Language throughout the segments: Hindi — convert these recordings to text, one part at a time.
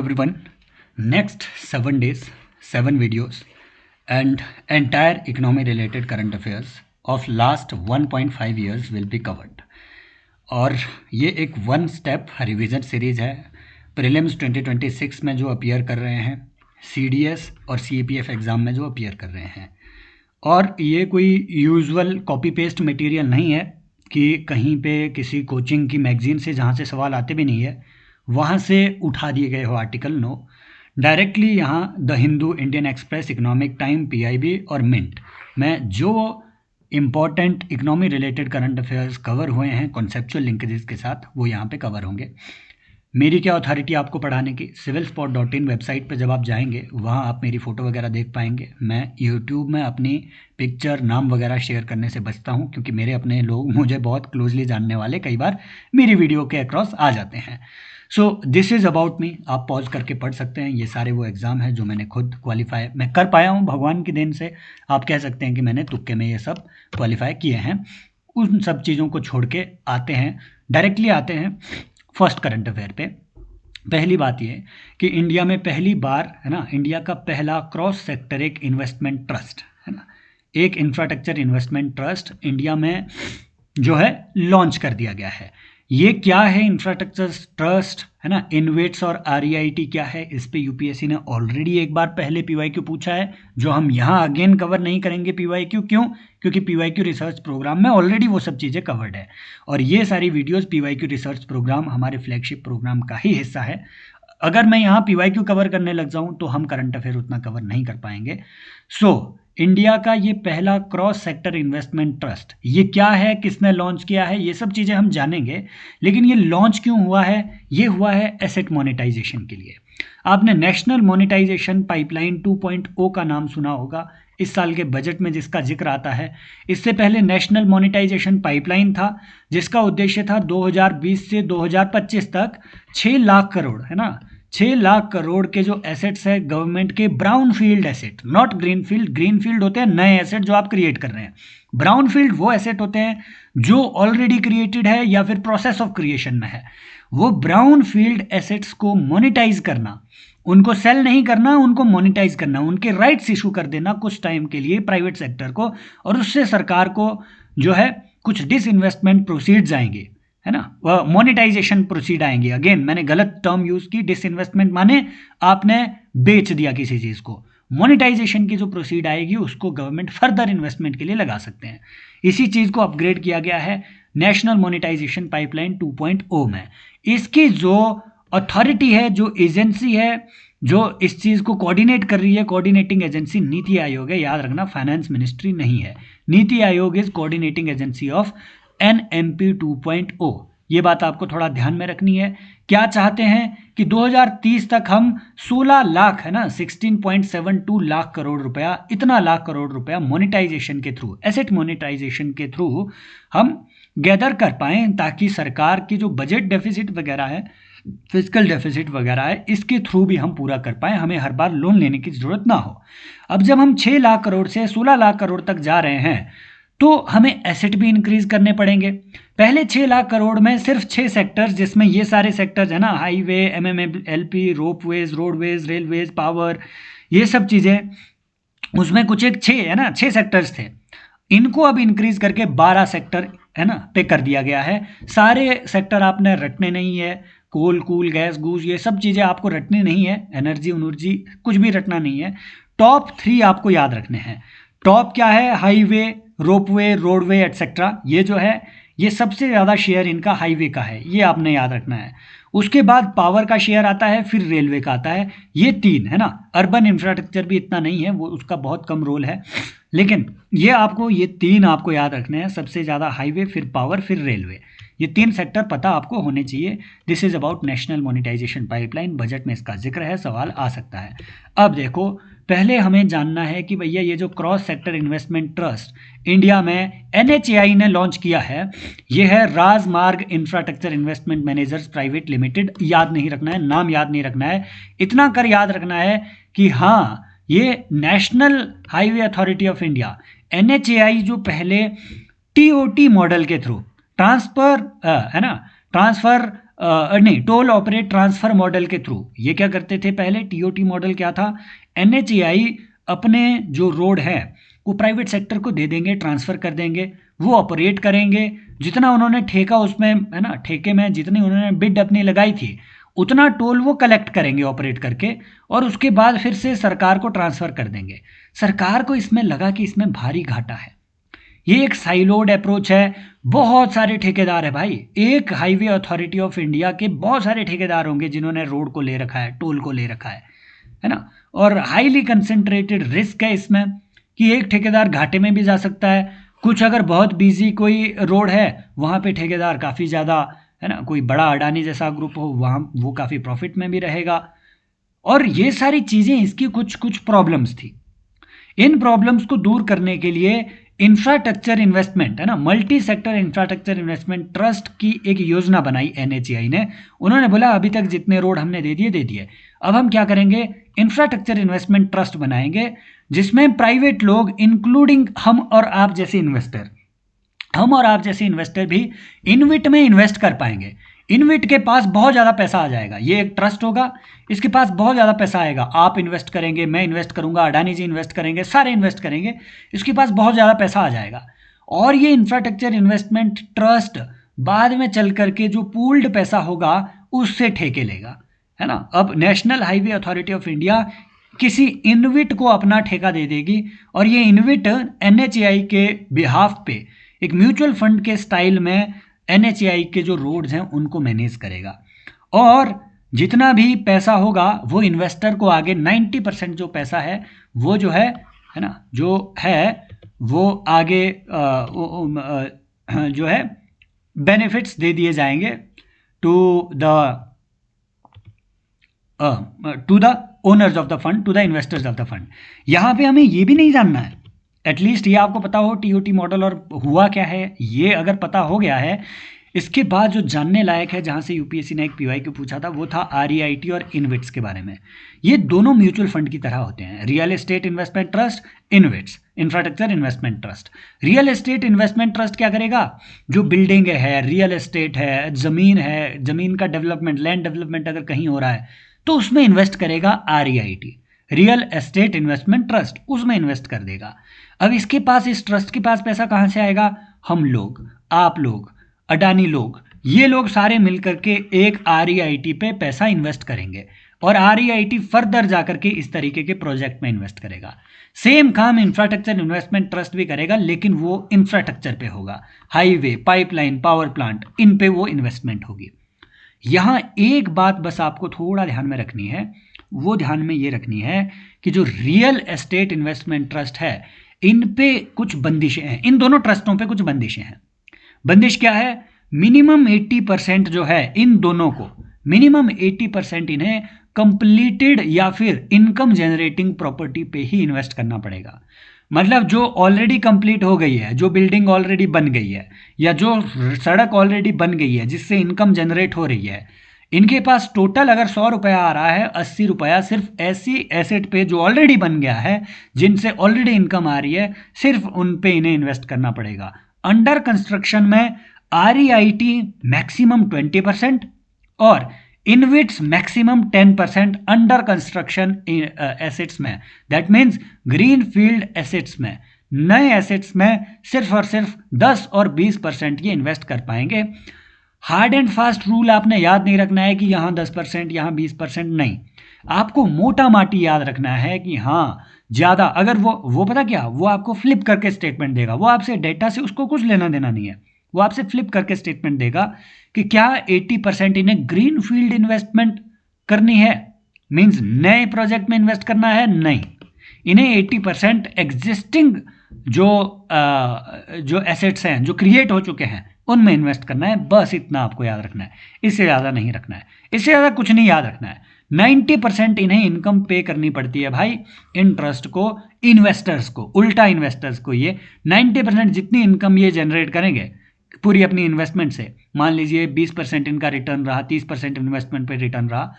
Everyone, next 7 days, 7 videos, and entire economy related current affairs of last 1.5 years will be covered. और ये एक वन स्टेप रिवीजन सीरीज है प्रीलिम्स 2026 में जो अपीयर कर रहे हैं, CDS और CAPF एग्ज़ाम में जो अपीयर कर रहे हैं। और ये कोई यूजुअल कॉपी पेस्ट मटेरियल नहीं है कि कहीं पे किसी कोचिंग की मैगजीन से जहाँ से सवाल आते भी नहीं है वहाँ से उठा दिए गए हो आर्टिकल। नो, डायरेक्टली यहाँ the Hindu, Indian express, economic time, PIB और मिंट में जो important economy related current affairs cover हुए हैं कॉन्सेप्चुअल लिंकेजेस के साथ, वो यहाँ पे कवर होंगे। मेरी क्या अथॉरिटी आपको पढ़ाने की। civilspot.in वेबसाइट पे जब आप जाएंगे वहाँ आप मेरी फ़ोटो वगैरह देख पाएंगे। मैं यूट्यूब में अपनी पिक्चर, नाम वगैरह शेयर करने से बचता हूँ क्योंकि मेरे अपने लोग, मुझे बहुत क्लोजली जानने वाले, कई बार मेरी वीडियो के अक्रॉस आ जाते हैं। So this is about me. आप पॉज करके पढ़ सकते हैं। ये सारे वो एग्ज़ाम हैं जो मैंने खुद क्वालिफाई मैं कर पाया हूँ भगवान की देन से। आप कह सकते हैं कि मैंने तुक्के में ये सब क्वालिफाई किए हैं। उन सब चीज़ों को छोड़ के आते हैं, डायरेक्टली आते हैं फर्स्ट करंट अफेयर पे। पहली बात ये कि इंडिया में पहली बार, है ना, इंडिया का पहला क्रॉस सेक्टरिक इन्वेस्टमेंट ट्रस्ट, है ना, एक इंफ्रास्ट्रक्चर इन्वेस्टमेंट ट्रस्ट इंडिया में जो है लॉन्च कर दिया गया है। ये क्या है इंफ्रास्ट्रक्चर ट्रस्ट, है ना, इन्वेट्स और REIT क्या है, इस पे UPSC ने ऑलरेडी एक बार पहले PYQ पूछा है, जो हम यहाँ अगेन कवर नहीं करेंगे PYQ। क्यों? क्योंकि PYQ रिसर्च प्रोग्राम में ऑलरेडी वो सब चीज़ें कवर्ड है और ये सारी वीडियोस PYQ रिसर्च प्रोग्राम हमारे फ्लैगशिप प्रोग्राम का ही हिस्सा है। अगर मैं यहाँ PYQ कवर करने लग जाऊँ तो हम करंट अफेयर उतना कवर नहीं कर पाएंगे। इंडिया का ये पहला क्रॉस सेक्टर इन्वेस्टमेंट ट्रस्ट, ये क्या है, किसने लॉन्च किया है, ये सब चीज़ें हम जानेंगे। लेकिन ये लॉन्च क्यों हुआ है? ये हुआ है एसेट मोनेटाइजेशन के लिए। आपने नेशनल मोनेटाइजेशन पाइपलाइन 2.0 का नाम सुना होगा, इस साल के बजट में जिसका जिक्र आता है। इससे पहले नेशनल मोनेटाइजेशन पाइपलाइन था जिसका उद्देश्य था 2020 से 2025 तक 6 लाख करोड़, है ना, 6 लाख करोड़ के जो एसेट्स है गवर्नमेंट के, brown field asset, not green field. Green field होते हैं नए एसेट जो आप क्रिएट कर रहे हैं, ब्राउन फील्ड वो एसेट होते हैं जो ऑलरेडी क्रिएटेड है या फिर प्रोसेस ऑफ क्रिएशन में है। वो ब्राउन फील्ड एसेट्स को मोनेटाइज करना, उनको सेल नहीं करना, उनको मोनेटाइज करना, उनके राइट्स इशू कर देना कुछ टाइम के लिए प्राइवेट सेक्टर को, और उससे सरकार को जो है कुछ डिसइन्वेस्टमेंट प्रोसीड्स आएंगे, है ना, वह मोनेटाइजेशन प्रोसीड आएंगे। अगेन मैंने गलत टर्म यूज की, डिसइन्वेस्टमेंट माने आपने बेच दिया किसी चीज़ को। मोनेटाइजेशन की जो प्रोसीड आएगी उसको गवर्नमेंट फर्दर इन्वेस्टमेंट के लिए लगा सकते हैं। इसी चीज़ को अपग्रेड किया गया है नेशनल मोनेटाइजेशन पाइपलाइन 2.0 में। इसकी जो अथॉरिटी है, जो एजेंसी है जो इस चीज़ को कोऑर्डिनेट कर रही है, कोऑर्डिनेटिंग एजेंसी नीति आयोग है। याद रखना, फाइनेंस मिनिस्ट्री नहीं है। NITI Aayog is coordinating agency of NMP 2.0। ये बात आपको थोड़ा ध्यान में रखनी है। क्या चाहते हैं कि 2030 तक हम 16 लाख, है ना, 16.72 लाख करोड़ रुपया, इतना लाख करोड़ रुपया मोनेटाइजेशन के थ्रू, एसेट मोनेटाइजेशन के थ्रू हम गैदर कर पाएं, ताकि सरकार की जो बजट डेफिसिट वगैरह है, फिजिकल डेफिसिट वगैरह है, इसके थ्रू भी हम पूरा कर पाएं, हमें हर बार लोन लेने की जरूरत ना हो। अब जब हम 6 लाख करोड़ से 16 लाख करोड़ तक जा रहे हैं तो हमें एसेट भी इंक्रीज करने पड़ेंगे। पहले 6 लाख करोड़ में सिर्फ 6 सेक्टर्स, जिसमें ये सारे सेक्टर्स है ना, highway, MMLP, ropeways, roadways, railways, power, ये सब चीज़ें, उसमें कुछ एक 6, है ना, 6 सेक्टर्स थे। इनको अब इंक्रीज करके 12 सेक्टर, है ना, पे कर दिया गया है। सारे सेक्टर आपने रटने नहीं है, कोल, कूल, गैस, गूस, ये सब चीज़ें आपको रटनी नहीं है, एनर्जी उनर्जी कुछ भी रटना नहीं है। टॉप 3 आपको याद रखने हैं। टॉप क्या है? Highway, ropeway, roadway etcetera. ये जो है, ये सबसे ज़्यादा शेयर इनका हाईवे का है, ये आपने याद रखना है। उसके बाद पावर का शेयर आता है, फिर रेलवे का आता है। ये 3, है ना। अर्बन इंफ्रास्ट्रक्चर भी इतना नहीं है, वो उसका बहुत कम रोल है, लेकिन ये 3 आपको याद रखने हैं। सबसे ज़्यादा हाईवे, फिर पावर, फिर रेलवे। ये 3 सेक्टर पता आपको होने चाहिए। This is about national monetisation pipeline. Budget में इसका जिक्र है, सवाल आ सकता है। अब देखो, पहले हमें जानना है कि भैया ये जो cross sector investment trust India में NHAI ने लॉन्च किया है, ये है राजमार्ग infrastructure investment managers private limited. याद नहीं रखना है, नाम याद नहीं रखना है, इतना कर याद रखना है कि हाँ, ये national highway authority of India, NHAI, जो पहले TOT मॉडल के थ्रू ट्रांसफर, है ना, ट्रांसफर नहीं, टोल ऑपरेट ट्रांसफर मॉडल के थ्रू। ये क्या करते थे पहले, टीओटी मॉडल क्या था, एनएचएआई अपने जो रोड है वो प्राइवेट सेक्टर को दे देंगे, ट्रांसफर कर देंगे, वो ऑपरेट करेंगे, जितना उन्होंने ठेका उसमें है ना, ठेके में जितनी उन्होंने बिड अपनी लगाई थी उतना टोल वो कलेक्ट करेंगे ऑपरेट करके, और उसके बाद फिर से सरकार को ट्रांसफर कर देंगे। सरकार को इसमें लगा कि इसमें भारी घाटा है, ये एक साइलोड अप्रोच है, बहुत सारे ठेकेदार है भाई, एक हाईवे अथॉरिटी ऑफ इंडिया के बहुत सारे ठेकेदार होंगे जिन्होंने रोड को ले रखा है, टोल को ले रखा है ना, और हाईली कंसेंट्रेटेड रिस्क है इसमें कि एक ठेकेदार घाटे में भी जा सकता है, कुछ अगर बहुत बिजी कोई रोड है वहाँ पे ठेकेदार काफ़ी ज़्यादा, है ना, कोई बड़ा अडानी जैसा ग्रुप हो वहाँ वो काफ़ी प्रॉफिट में भी रहेगा, और ये सारी चीज़ें इसकी कुछ कुछ प्रॉब्लम्स थी। इन प्रॉब्लम्स को दूर करने के लिए इंफ्रास्ट्रक्चर इन्वेस्टमेंट, है ना, multi sector infrastructure investment trust की एक योजना बनाई एनएचएआई ने। उन्होंने बोला अभी तक जितने रोड हमने दे दिए, अब हम क्या करेंगे, इंफ्रास्ट्रक्चर इन्वेस्टमेंट ट्रस्ट बनाएंगे जिसमें प्राइवेट लोग इंक्लूडिंग हम और आप जैसे इन्वेस्टर भी इनविट में इन्वेस्ट कर पाएंगे। इनविट के पास बहुत ज़्यादा पैसा आ जाएगा, ये एक ट्रस्ट होगा, इसके पास बहुत ज़्यादा पैसा आएगा, आप इन्वेस्ट करेंगे, मैं इन्वेस्ट करूंगा, अडानी जी इन्वेस्ट करेंगे, सारे इन्वेस्ट करेंगे, इसके पास बहुत ज़्यादा पैसा आ जाएगा, और ये इंफ्रास्ट्रक्चर इन्वेस्टमेंट ट्रस्ट बाद में चल करके जो पूल्ड पैसा होगा उससे ठेके लेगा, है ना। अब national highway authority of India किसी इनविट को अपना ठेका दे देगी, और ये इनविट एनएचएआई के बिहाफ पे एक म्यूचुअल फंड के स्टाइल में एनएचएआई के जो रोड्स हैं उनको मैनेज करेगा, और जितना भी पैसा होगा वो इन्वेस्टर को आगे 90% जो पैसा है वो जो है ना, जो है वो आगे जो है बेनिफिट्स दे दिए जाएंगे to the owners of the fund, to the investors of the fund. यहाँ पे हमें ये भी नहीं जानना है, एटलीस्ट ये आपको पता हो टीओटी मॉडल और हुआ क्या है, ये अगर पता हो गया है, इसके बाद जो जानने लायक है, जहाँ से यूपीएससी ने एक पीवाई को पूछा था, वो था आरईआईटी और इनविट्स के बारे में। ये दोनों म्यूचुअल फंड की तरह होते हैं, real estate investment trust, InvITs infrastructure investment trust. Real estate investment trust क्या करेगा, जो बिल्डिंग है, रियल एस्टेट है, ज़मीन का डेवलपमेंट, लैंड डेवलपमेंट अगर कहीं हो रहा है तो उसमें इन्वेस्ट करेगा REIT, real estate investment trust, उसमें इन्वेस्ट कर देगा। अब इसके पास, इस ट्रस्ट के पास पैसा कहाँ से आएगा, हम लोग, आप लोग, अडानी लोग, ये लोग सारे मिलकर के एक आरईआईटी पे पैसा इन्वेस्ट करेंगे, और आरईआईटी फर्दर जाकर के इस तरीके के प्रोजेक्ट में इन्वेस्ट करेगा। सेम काम इंफ्रास्ट्रक्चर इन्वेस्टमेंट ट्रस्ट भी करेगा, लेकिन वो इंफ्रास्ट्रक्चर पे होगा, हाईवे, पाइपलाइन, पावर प्लांट, इन पे वो इन्वेस्टमेंट होगी। यहाँ एक बात बस आपको थोड़ा ध्यान में रखनी है, वो ध्यान में ये रखनी है कि जो रियल एस्टेट इन्वेस्टमेंट ट्रस्ट है इन पे कुछ बंदिशें हैं, इन दोनों ट्रस्टों पे कुछ बंदिशें हैं। बंदिश क्या है, मिनिमम 80% जो है इन दोनों को, मिनिमम 80% इन्हें कंप्लीटेड या फिर इनकम जनरेटिंग प्रॉपर्टी पे ही इन्वेस्ट करना पड़ेगा। मतलब जो ऑलरेडी कंप्लीट हो गई है, जो बिल्डिंग ऑलरेडी बन गई है, या जो सड़क ऑलरेडी बन गई है जिससे इनकम जनरेट हो रही है, इनके पास टोटल अगर 100 रुपया आ रहा है, 80 रुपया सिर्फ ऐसी एसेट पे जो ऑलरेडी बन गया है, जिनसे ऑलरेडी इनकम आ रही है, सिर्फ उन पे इन्हें इन्वेस्ट करना पड़ेगा। अंडर कंस्ट्रक्शन में आरईआईटी मैक्सिमम 20% और InvITs maximum 10% under construction assets में, that means greenfield assets में, नए एसेट्स में सिर्फ और सिर्फ 10 और 20% ये इन्वेस्ट कर पाएंगे। हार्ड एंड फास्ट रूल आपने याद नहीं रखना है कि यहाँ 10%, यहाँ 20%, नहीं, आपको मोटा माटी याद रखना है कि हाँ ज़्यादा, अगर वो पता क्या, वो आपको फ्लिप करके स्टेटमेंट देगा, वो आपसे डेटा से उसको कुछ लेना देना नहीं है, वो आपसे फ्लिप करके स्टेटमेंट देगा कि क्या 80% इन्हें ग्रीन फील्ड इन्वेस्टमेंट करनी है, मीन्स नए प्रोजेक्ट में इन्वेस्ट करना है, नहीं, इन्हें 80% एग्जिस्टिंग जो एसेट्स हैं जो क्रिएट हो चुके हैं उनमें इन्वेस्ट करना है। बस इतना आपको याद रखना है, इससे ज़्यादा नहीं रखना है, इससे ज़्यादा कुछ नहीं याद रखना है। 90% इन्हें इनकम पे करनी पड़ती है भाई इंटरेस्ट को, इन्वेस्टर्स को, उल्टा इन्वेस्टर्स को। ये 90% जितनी इनकम ये जनरेट करेंगे पूरी अपनी इन्वेस्टमेंट से, मान लीजिए 20% इनका रिटर्न रहा, 30% इन्वेस्टमेंट पे रिटर्न रहा,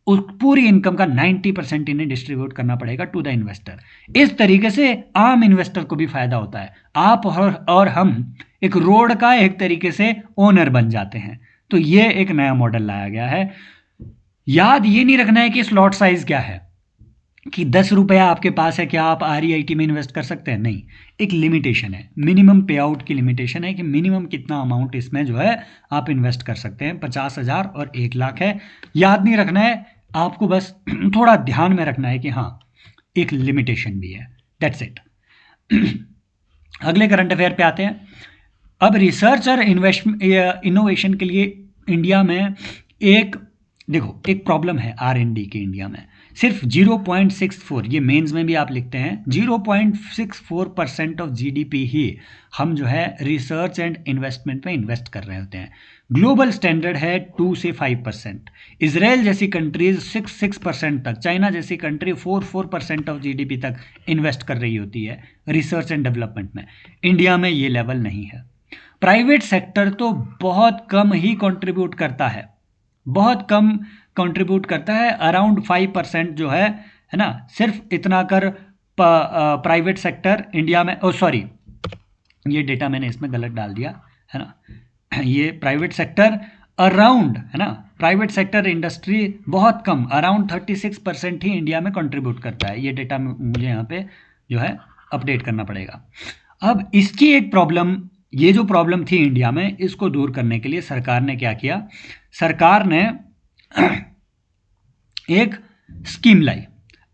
उस पूरी इनकम का 90% इन्हें डिस्ट्रीब्यूट करना पड़ेगा टू द इन्वेस्टर। इस तरीके से आम इन्वेस्टर को भी फायदा होता है, आप और हम एक रोड का एक तरीके से ओनर बन जाते हैं। तो ये एक नया मॉडल लाया गया है। याद ये नहीं रखना है कि स्लॉट साइज क्या है, कि 10 रुपया आपके पास है क्या आप REIT में इन्वेस्ट कर सकते हैं, नहीं, एक लिमिटेशन है, मिनिमम पे आउट की लिमिटेशन है कि मिनिमम कितना अमाउंट इसमें जो है आप इन्वेस्ट कर सकते हैं, 50,000 और 1 लाख है। याद नहीं रखना है आपको, बस थोड़ा ध्यान में रखना है कि हाँ एक लिमिटेशन भी है, दैट्स इट। अगले करंट अफेयर पे आते हैं। अब रिसर्च और इनोवेशन के लिए इंडिया में एक प्रॉब्लम है R&D की इंडिया में। सिर्फ 0.64, ये मेंस में भी आप लिखते हैं, 0.64% ऑफ GDP ही हम जो है रिसर्च एंड इन्वेस्टमेंट में इन्वेस्ट कर रहे होते हैं। ग्लोबल स्टैंडर्ड है 2 से 5%। इसराइल जैसी कंट्रीज 6% तक, चाइना जैसी कंट्री 4% ऑफ GDP तक इन्वेस्ट कर रही होती है रिसर्च एंड डेवलपमेंट में। इंडिया में ये लेवल नहीं है। प्राइवेट सेक्टर तो बहुत कम ही कंट्रीब्यूट करता है, बहुत कम कंट्रीब्यूट करता है, अराउंड 5% जो है ना, सिर्फ इतना कर प्राइवेट सेक्टर इंडिया में, सॉरी ये डेटा मैंने इसमें गलत डाल दिया है ना, ये प्राइवेट सेक्टर अराउंड है ना, प्राइवेट सेक्टर इंडस्ट्री बहुत कम, अराउंड 36% ही इंडिया में कंट्रीब्यूट करता है। ये डेटा मुझे यहाँ पे जो है अपडेट करना पड़ेगा। अब इसकी एक प्रॉब्लम, ये जो प्रॉब्लम थी इंडिया में, इसको दूर करने के लिए सरकार ने क्या किया, सरकार ने एक स्कीम लाई,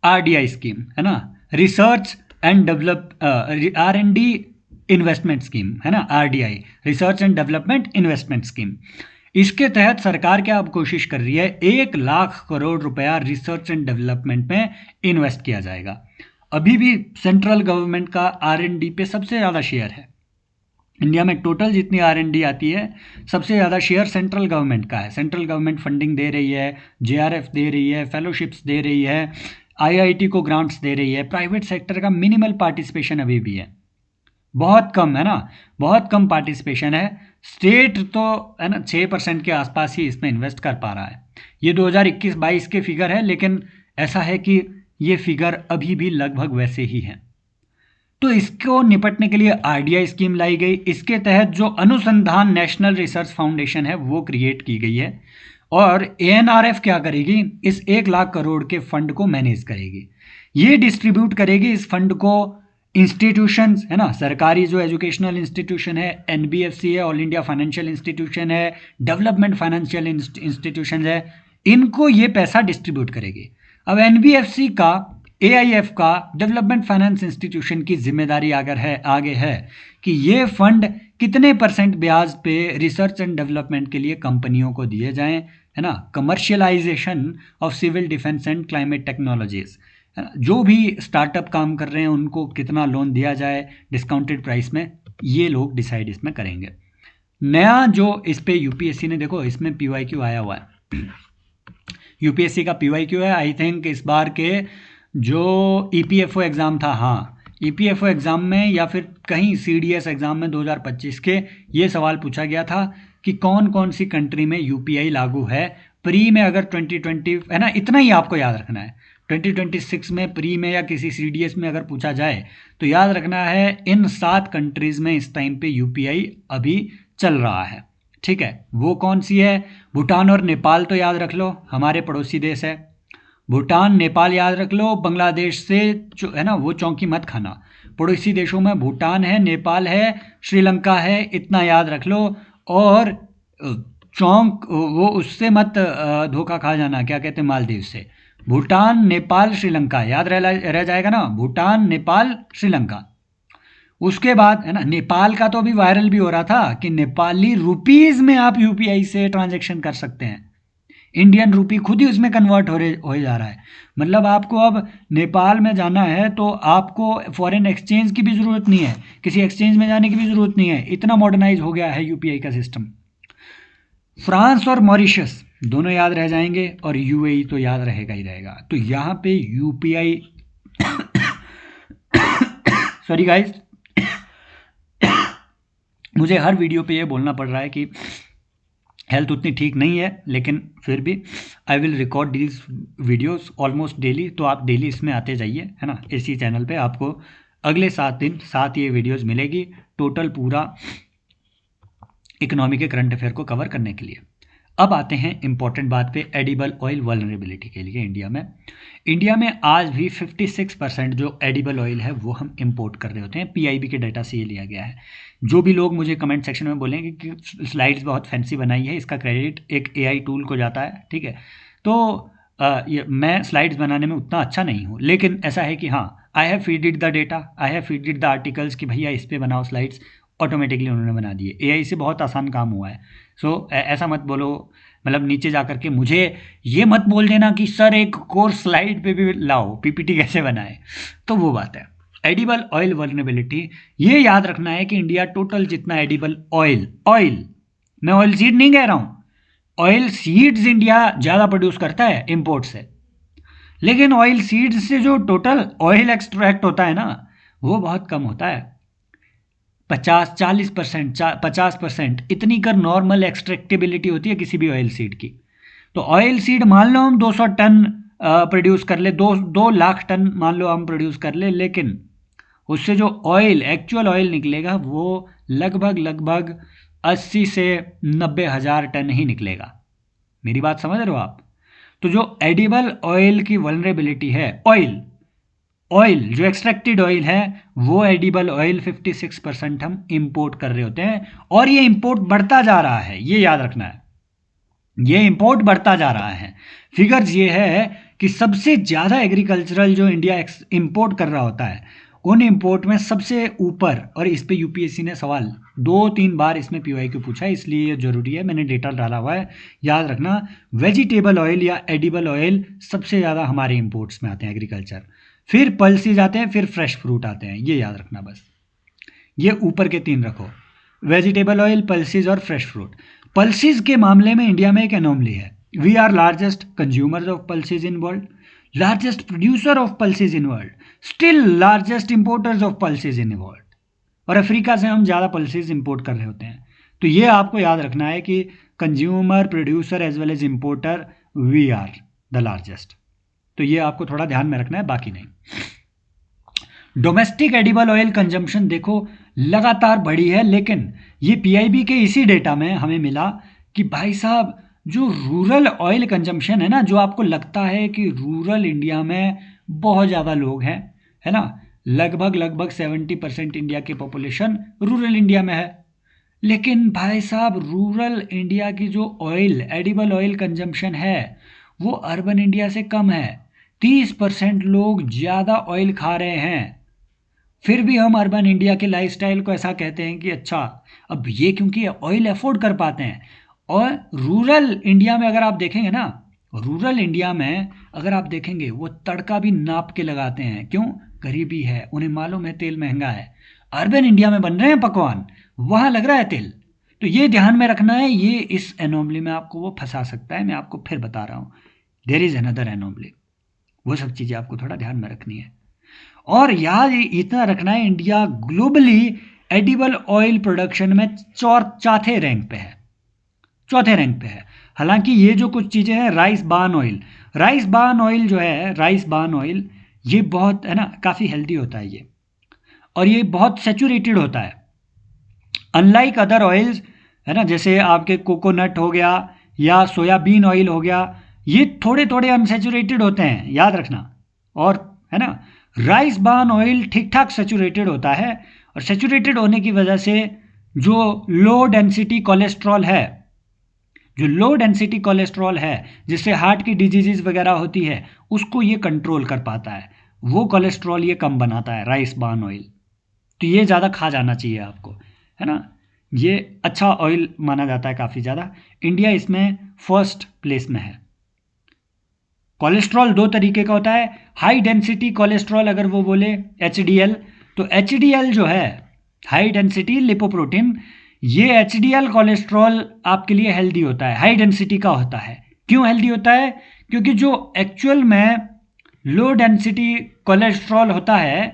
RDI स्कीम है ना, research and develop R&D investment scheme है ना, RDI research and development investment scheme. इसके तहत सरकार क्या अब कोशिश कर रही है, 1 लाख करोड़ रुपया रिसर्च एंड डेवलपमेंट में इन्वेस्ट किया जाएगा। अभी भी सेंट्रल गवर्नमेंट का R&D पे सबसे ज़्यादा शेयर है। इंडिया में टोटल जितनी R&D आती है सबसे ज़्यादा शेयर सेंट्रल गवर्नमेंट का है। सेंट्रल गवर्नमेंट फंडिंग दे रही है, JRF दे रही है, फेलोशिप्स दे रही है, IIT को ग्रांट्स दे रही है। प्राइवेट सेक्टर का मिनिमल पार्टिसिपेशन अभी भी है, बहुत कम है ना, बहुत कम पार्टिसिपेशन है। स्टेट तो है ना 6% के आसपास ही इसमें इन्वेस्ट कर पा रहा है। ये 2021-22 के फिगर है, लेकिन ऐसा है कि ये फिगर अभी भी लगभग वैसे ही हैं। तो इसको निपटने के लिए RDI स्कीम लाई गई। इसके तहत जो अनुसंधान नेशनल रिसर्च फाउंडेशन है वो क्रिएट की गई है, और ANRF क्या करेगी, इस 1 लाख करोड़ के फंड को मैनेज करेगी। ये डिस्ट्रीब्यूट करेगी इस फंड को इंस्टीट्यूशंस है ना, सरकारी जो एजुकेशनल इंस्टीट्यूशन है, NBFC है, ऑल इंडिया फाइनेंशियल इंस्टीट्यूशन है, डेवलपमेंट फाइनेंशियल इंस्टीट्यूशन है, इनको ये पैसा डिस्ट्रीब्यूट करेगी। अब NBFC का, AIF का, डेवलपमेंट फाइनेंस इंस्टीट्यूशन की जिम्मेदारी आगे है कि ये फंड कितने % ब्याज पे रिसर्च एंड डेवलपमेंट के लिए कंपनियों को दिए जाएं, है ना, commercialisation of civil defence and climate technologies, जो भी स्टार्टअप काम कर रहे हैं उनको कितना लोन दिया जाए डिस्काउंटेड प्राइस में, ये लोग डिसाइड इसमें करेंगे। नया जो इस पे UPSC ने, देखो इसमें PYQ आया हुआ है, UPSC का PYQ है। आई थिंक इस बार के जो EPFO एग्ज़ाम था, हाँ EPFO एग्ज़ाम में या फिर कहीं CDS एग्ज़ाम में 2025 के ये सवाल पूछा गया था कि कौन कौन सी कंट्री में UPI लागू है। प्री में अगर 2020 है ना, इतना ही आपको याद रखना है, 2026 में प्री में या किसी CDS में अगर पूछा जाए तो याद रखना है इन 7 कंट्रीज़ में इस टाइम पे UPI अभी चल रहा है। ठीक है, वो कौन सी है, भूटान और नेपाल तो याद रख लो, हमारे पड़ोसी देश है। भूटान नेपाल याद रख लो, बांग्लादेश से है ना वो चौंकी मत खाना। पड़ोसी देशों में भूटान है, नेपाल है, श्रीलंका है, इतना याद रख लो। और चौंक वो उससे मत धोखा खा जाना, क्या कहते हैं, मालदीव से। भूटान नेपाल श्रीलंका याद रह जाएगा ना, भूटान नेपाल श्रीलंका। उसके बाद है ना, नेपाल का तो अभी वायरल भी हो रहा था कि नेपाली रुपीज़ में आप UPI से ट्रांजैक्शन कर सकते हैं। इंडियन रूपी खुद ही उसमें कन्वर्ट हो जा रहा है। मतलब आपको अब नेपाल में जाना है तो आपको फॉरेन एक्सचेंज की भी ज़रूरत नहीं है, किसी एक्सचेंज में जाने की भी ज़रूरत नहीं है, इतना मॉडर्नाइज हो गया है UPI का सिस्टम। फ्रांस और मॉरिशस दोनों याद रह जाएंगे, और UAE तो याद रहेगा ही रहेगा। तो यहाँ पे UPI सॉरी गाइस, मुझे हर वीडियो पे ये बोलना पड़ रहा है कि हेल्थ उतनी ठीक नहीं है, लेकिन फिर भी I will record these videos almost daily. तो आप डेली इसमें आते जाइए, है ना, इसी चैनल पे आपको अगले 7 दिन 7 ये वीडियोस मिलेगी, टोटल पूरा इकोनॉमी के करंट अफेयर को कवर करने के लिए। अब आते हैं इंपॉर्टेंट बात पे, एडिबल ऑयल वल्नरेबिलिटी के लिए इंडिया में आज भी 56% जो एडिबल ऑयल है वो हम इंपोर्ट कर रहे होते हैं। पीआईबी के डाटा से ये लिया गया है। जो भी लोग मुझे कमेंट सेक्शन में बोलेंगे कि स्लाइड्स बहुत फैंसी बनाई है, इसका क्रेडिट एक एआई टूल को जाता है, ठीक है। तो मैं स्लाइड्स बनाने में उतना अच्छा नहीं हूँ, लेकिन ऐसा है कि हाँ, I have feeded the data, I have feeded the articles कि भैया इस पर बनाओ स्लाइड्स, ऑटोमेटिकली उन्होंने बना दिए। एआई से बहुत आसान काम हुआ है। सो ऐसा मत बोलो, मतलब नीचे जा करके मुझे ये मत बोल देना कि सर एक कोर्स स्लाइड पे भी लाओ, पीपीटी कैसे बनाए। तो वो बात है। एडिबल ऑयल वल्नरेबिलिटी, ये याद रखना है कि इंडिया टोटल जितना एडिबल ऑयल, मैं ऑयल सीड नहीं कह रहा हूँ, ऑयल सीड्स इंडिया ज़्यादा प्रोड्यूस करता है इंपोर्ट से, लेकिन ऑयल सीड्स से जो टोटल ऑयल एक्सट्रैक्ट होता है ना, वो बहुत कम होता है। 50-40%, 50% इतनी कर नॉर्मल एक्सट्रैक्टेबिलिटी होती है किसी भी ऑयल सीड की। तो ऑयल सीड मान लो हम 200 टन प्रोड्यूस कर ले, 2 लाख टन मान लो हम प्रोड्यूस कर ले, लेकिन उससे जो ऑयल, एक्चुअल ऑयल निकलेगा वो लगभग 80 से 90 हज़ार टन ही निकलेगा। मेरी बात समझ रहे हो आप? तो जो एडिबल ऑयल की वल्नरेबिलिटी है, ऑयल जो एक्सट्रैक्टेड ऑयल है, वो एडिबल ऑयल 56% हम इंपोर्ट कर रहे होते हैं, और ये इंपोर्ट बढ़ता जा रहा है। ये याद रखना है, ये इंपोर्ट बढ़ता जा रहा है। फिगर्स ये है कि सबसे ज़्यादा एग्रीकल्चरल जो इंडिया इंपोर्ट कर रहा होता है, उन इंपोर्ट में सबसे ऊपर, और इस पे यूपीएससी ने सवाल 2-3 बार इसमें पीवाईक्यू पूछा है, इसलिए ये जरूरी है, मैंने डेटा डाला हुआ है, याद रखना। वेजिटेबल ऑयल या एडिबल ऑयल सबसे ज़्यादा हमारे इंपोर्ट्स में आते हैं, एग्रीकल्चर, फिर पल्सीज आते हैं, फिर फ्रेश फ्रूट आते हैं। ये याद रखना बस, ये ऊपर के 3 रखो, वेजिटेबल ऑयल, पल्सीज और फ्रेश फ्रूट। पल्सीज के मामले में इंडिया में एक एनोमली है। We are largest consumers of pulses in world, largest producer of pulses in world, still largest importers of pulses in world. और अफ्रीका से हम ज़्यादा पल्सीज इंपोर्ट कर रहे होते हैं। तो ये आपको याद रखना है कि consumer, producer as well as importer, we are the largest. तो ये आपको थोड़ा ध्यान में रखना है, बाकी नहीं। डोमेस्टिक एडिबल ऑयल कंजम्पशन देखो लगातार बढ़ी है, लेकिन ये पीआईबी के इसी डेटा में हमें मिला कि भाई साहब जो रूरल ऑयल कंजम्पशन है ना, जो आपको लगता है कि रूरल इंडिया में बहुत ज़्यादा लोग हैं, है ना, लगभग 70% इंडिया की पॉपुलेशन रूरल इंडिया में है, लेकिन भाई साहब रूरल इंडिया की जो ऑयल, एडिबल ऑयल कंजम्पशन है, वो अर्बन इंडिया से कम है। 30% लोग ज़्यादा ऑयल खा रहे हैं। फिर भी हम अर्बन इंडिया के लाइफस्टाइल को ऐसा कहते हैं कि अच्छा, अब ये क्योंकि ऑयल अफोर्ड कर पाते हैं। और रूरल इंडिया में अगर आप देखेंगे ना, रूरल इंडिया में अगर आप देखेंगे, वो तड़का भी नाप के लगाते हैं। क्यों? गरीबी है, उन्हें मालूम है तेल महंगा है। अर्बन इंडिया में बन रहे हैं पकवान, वहाँ लग रहा है तेल। तो ये ध्यान में रखना है, ये इस एनोमली में आपको वो फंसा सकता है। मैं आपको फिर बता रहा हूँ, देयर इज अनदर एनोमली। वो सब चीज़ें आपको थोड़ा ध्यान में रखनी है। और याद इतना रखना है, India globally edible oil production में चौथे रैंक पे है। हालांकि ये जो कुछ चीज़ें हैं, राइस बार्न ऑयल जो है, राइस बार्न ऑयल, ये बहुत है ना, काफ़ी हेल्दी होता है ये, और ये बहुत सेचुरेटेड होता है, अनलाइक अदर ऑयल्स, है ना, जैसे आपके कोकोनट हो गया या सोयाबीन ऑयल हो गया, ये थोड़े थोड़े अनसेचुरेटेड होते हैं, याद रखना। और है ना, राइस बार्न ऑयल ठीक ठाक सेचुरेटेड होता है, और सेचुरेटेड होने की वजह से जो लो डेंसिटी कोलेस्ट्रॉल है, जिससे हार्ट की डिजीजेज वगैरह होती है, उसको ये कंट्रोल कर पाता है। वो कोलेस्ट्रॉल ये कम बनाता है, राइस बार्न ऑयल। तो ये ज़्यादा खा जाना चाहिए आपको, है ना। ये अच्छा ऑयल माना जाता है काफ़ी ज़्यादा। इंडिया इसमें फर्स्ट प्लेस में है। कोलेस्ट्रॉल 2 तरीके का होता है। हाई डेंसिटी कोलेस्ट्रॉल अगर वो बोले HDL, तो HDL जो है हाई डेंसिटी लिपोप्रोटीन, ये HDL कोलेस्ट्रॉल आपके लिए हेल्दी होता है, हाई डेंसिटी का होता है। क्यों हेल्दी होता है? क्योंकि जो एक्चुअल में लो डेंसिटी कोलेस्ट्रॉल होता है,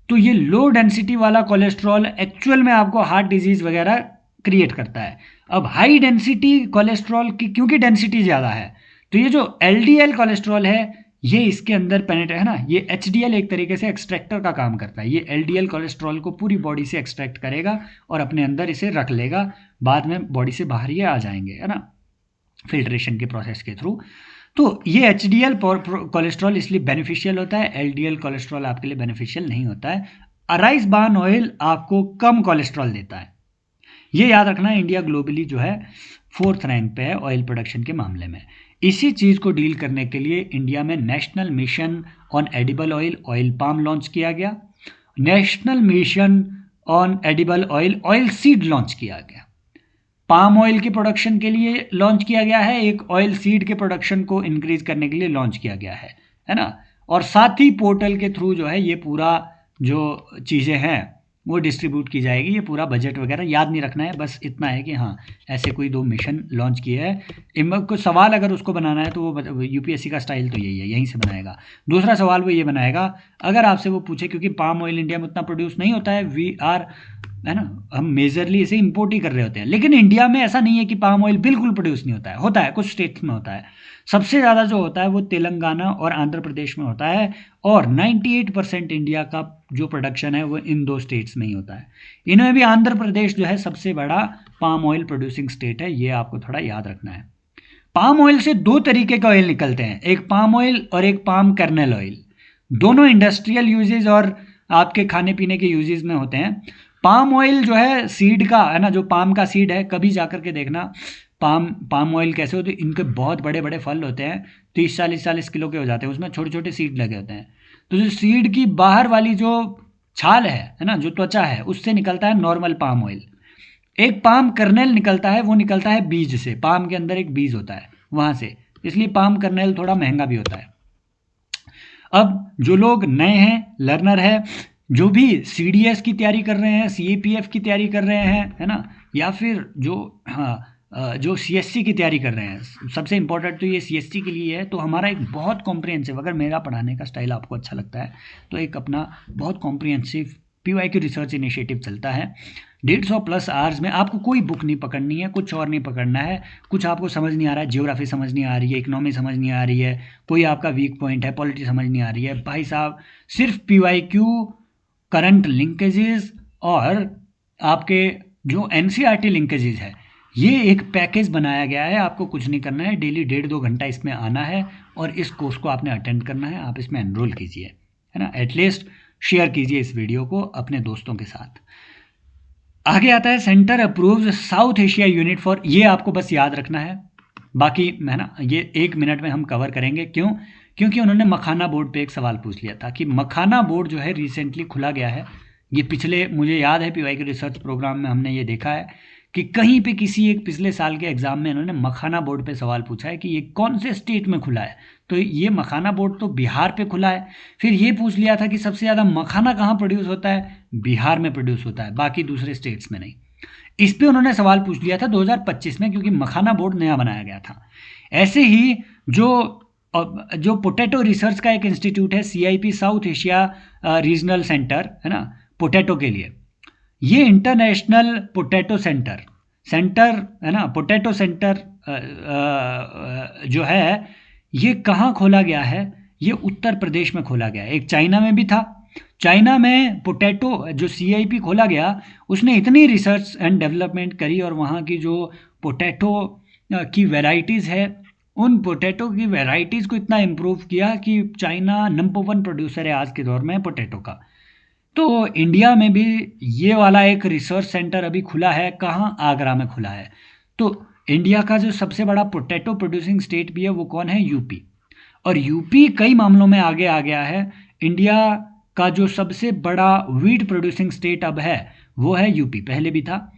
तो ये लो डेंसिटी वाला कोलेस्ट्रॉल एक्चुअल में आपको हार्ट डिजीज वगैरह क्रिएट करता है। अब हाई डेंसिटी कोलेस्ट्रॉल की क्योंकि डेंसिटी ज़्यादा है, तो ये जो LDL कोलेस्ट्रॉल है, ये इसके अंदर पेनिट्रेट है ना, ये HDL एक तरीके से एक्सट्रैक्टर का काम करता है। ये LDL कोलेस्ट्रॉल को पूरी बॉडी से एक्सट्रैक्ट करेगा और अपने अंदर इसे रख लेगा, बाद में बॉडी से बाहर ये आ जाएंगे, है ना। फिल्ट्रेशन के प्रोसेस के थ्रू। तो ये एचडीएल कोलेस्ट्रॉल इसलिए बेनिफिशियल होता है, एलडीएल कोलेस्ट्रॉल आपके लिए बेनिफिशियल नहीं होता है। अराइस बार्न ऑयल आपको कम कोलेस्ट्रॉल देता है। ये याद रखना, इंडिया ग्लोबली जो है 4th रैंक पे है ऑयल प्रोडक्शन के मामले में। इसी चीज़ को डील करने के लिए इंडिया में national mission on edible oil, oil palm launch किया गया। National mission on edible oil, oil seed launch किया गया। पाम ऑयल के प्रोडक्शन के लिए लॉन्च किया गया है, एक ऑयल सीड के प्रोडक्शन को इंक्रीज करने के लिए लॉन्च किया गया है ना। और साथ ही पोर्टल के थ्रू जो है ये पूरा जो चीज़ें हैं वो डिस्ट्रीब्यूट की जाएगी। ये पूरा बजट वगैरह याद नहीं रखना है, बस इतना है कि हाँ ऐसे कोई 2 मिशन लॉन्च किए हैं। कुछ सवाल अगर उसको बनाना है तो वो यूपीएससी का स्टाइल तो यही है, यहीं से बनाएगा। दूसरा सवाल वो ये बनाएगा, अगर आपसे वो पूछे, क्योंकि पाम ऑयल इंडिया में उतना प्रोड्यूस नहीं होता है, है ना, हम मेजरली इसे इंपोर्ट ही कर रहे होते हैं। लेकिन इंडिया में ऐसा नहीं है कि पाम ऑयल बिल्कुल प्रोड्यूस नहीं होता है, कुछ स्टेट्स में होता है। सबसे ज़्यादा जो होता है वो तेलंगाना और आंध्र प्रदेश में होता है, और 98% इंडिया का जो प्रोडक्शन है वो इन 2 स्टेट्स में ही होता है। इनमें भी आंध्र प्रदेश जो है सबसे बड़ा पाम ऑयल प्रोड्यूसिंग स्टेट है, ये आपको थोड़ा याद रखना है। पाम ऑयल से 2 तरीके का ऑयल निकलते हैं, एक पाम ऑयल और एक पाम कर्नेल ऑयल। दोनों इंडस्ट्रियल यूजेज और आपके खाने पीने के यूजेज में होते हैं। पाम ऑयल जो है सीड का है ना, जो पाम का सीड है, कभी जाकर के देखना पाम ऑयल कैसे होते हैं। इनके बहुत बड़े बड़े फल होते हैं, 30-40 किलो के हो जाते हैं, उसमें छोटे छोटे सीड लगे होते हैं। तो जो सीड की बाहर वाली जो छाल है ना, जो त्वचा है, उससे निकलता है नॉर्मल पाम ऑयल। एक पाम कर्नेल निकलता है, वो निकलता है बीज से, पाम के अंदर एक बीज होता है वहाँ से, इसलिए पाम कर्नेल थोड़ा महंगा भी होता है। अब जो लोग नए हैं, लर्नर है, जो भी सीडीएस की तैयारी कर रहे हैं, सीएपीएफ की तैयारी कर रहे हैं, है ना, या फिर जो सीएससी की तैयारी कर रहे हैं, सबसे इंपॉर्टेंट तो ये सीएससी के लिए है। तो हमारा एक बहुत कॉम्प्रिहेंसिव, अगर मेरा पढ़ाने का स्टाइल आपको अच्छा लगता है तो एक अपना बहुत कॉम्प्रिहेंसिव पीवाईक्यू रिसर्च इनिशिएटिव चलता है। 150+ आवर्स में आपको कोई बुक नहीं पकड़नी है, कुछ और नहीं पकड़ना है। कुछ आपको समझ नहीं आ रहा है, ज्योग्राफी समझ नहीं आ रही है, इकोनॉमी समझ नहीं आ रही है, कोई आपका वीक पॉइंट है, पॉलिटी समझ नहीं आ रही है, भाई साहब सिर्फ पीवाईक्यू, करंट लिंकेजेस और आपके जो एनसीईआरटी लिंकेजेस है, ये एक पैकेज बनाया गया है। आपको कुछ नहीं करना है, डेली 1.5-2 घंटा इसमें आना है और इस कोर्स को आपने अटेंड करना है। आप इसमें एनरोल कीजिए, है ना, एटलीस्ट शेयर कीजिए इस वीडियो को अपने दोस्तों के साथ। आगे आता है centre approves south Asia unit for, ये आपको बस याद रखना है, बाकी है ना ये 1 मिनट में हम कवर करेंगे। क्यों? क्योंकि उन्होंने मखाना बोर्ड पे एक सवाल पूछ लिया था कि मखाना बोर्ड जो है रिसेंटली खुला गया है। ये पिछले, मुझे याद है पीवाई के रिसर्च प्रोग्राम में हमने ये देखा है कि कहीं पे किसी एक पिछले साल के एग्जाम में इन्होंने मखाना बोर्ड पे सवाल पूछा है कि ये कौन से स्टेट में खुला है। तो ये मखाना बोर्ड तो बिहार पे खुला है। फिर ये पूछ लिया था कि सबसे ज़्यादा मखाना कहाँ प्रोड्यूस होता है, बिहार में प्रोड्यूस होता है, बाकी दूसरे स्टेट्स में नहीं। इस पे उन्होंने सवाल पूछ लिया था 2025 में, क्योंकि मखाना बोर्ड नया बनाया गया था। ऐसे ही जो पोटैटो रिसर्च का एक इंस्टीट्यूट है, CIP south Asia regional centre, है ना, पोटैटो के लिए, ये इंटरनेशनल पोटैटो सेंटर है ना, पोटैटो सेंटर जो है ये कहाँ खोला गया है, ये उत्तर प्रदेश में खोला गया है। एक चाइना में भी था, चाइना में पोटैटो जो CIP खोला गया, उसने इतनी रिसर्च एंड डेवलपमेंट करी और वहाँ की जो पोटैटो की वैरायटीज़ है, उन पोटैटो की वैरायटीज़ को इतना इम्प्रूव किया कि चाइना नंबर 1 प्रोड्यूसर है आज के दौर में पोटैटो का। तो इंडिया में भी ये वाला एक रिसर्च सेंटर अभी खुला है, कहाँ? आगरा में खुला है। तो इंडिया का जो सबसे बड़ा पोटैटो प्रोड्यूसिंग स्टेट भी है वो कौन है? यूपी। और यूपी कई मामलों में आगे आ गया है। इंडिया का जो सबसे बड़ा वीट प्रोड्यूसिंग स्टेट अब है वो है यूपी, पहले भी था।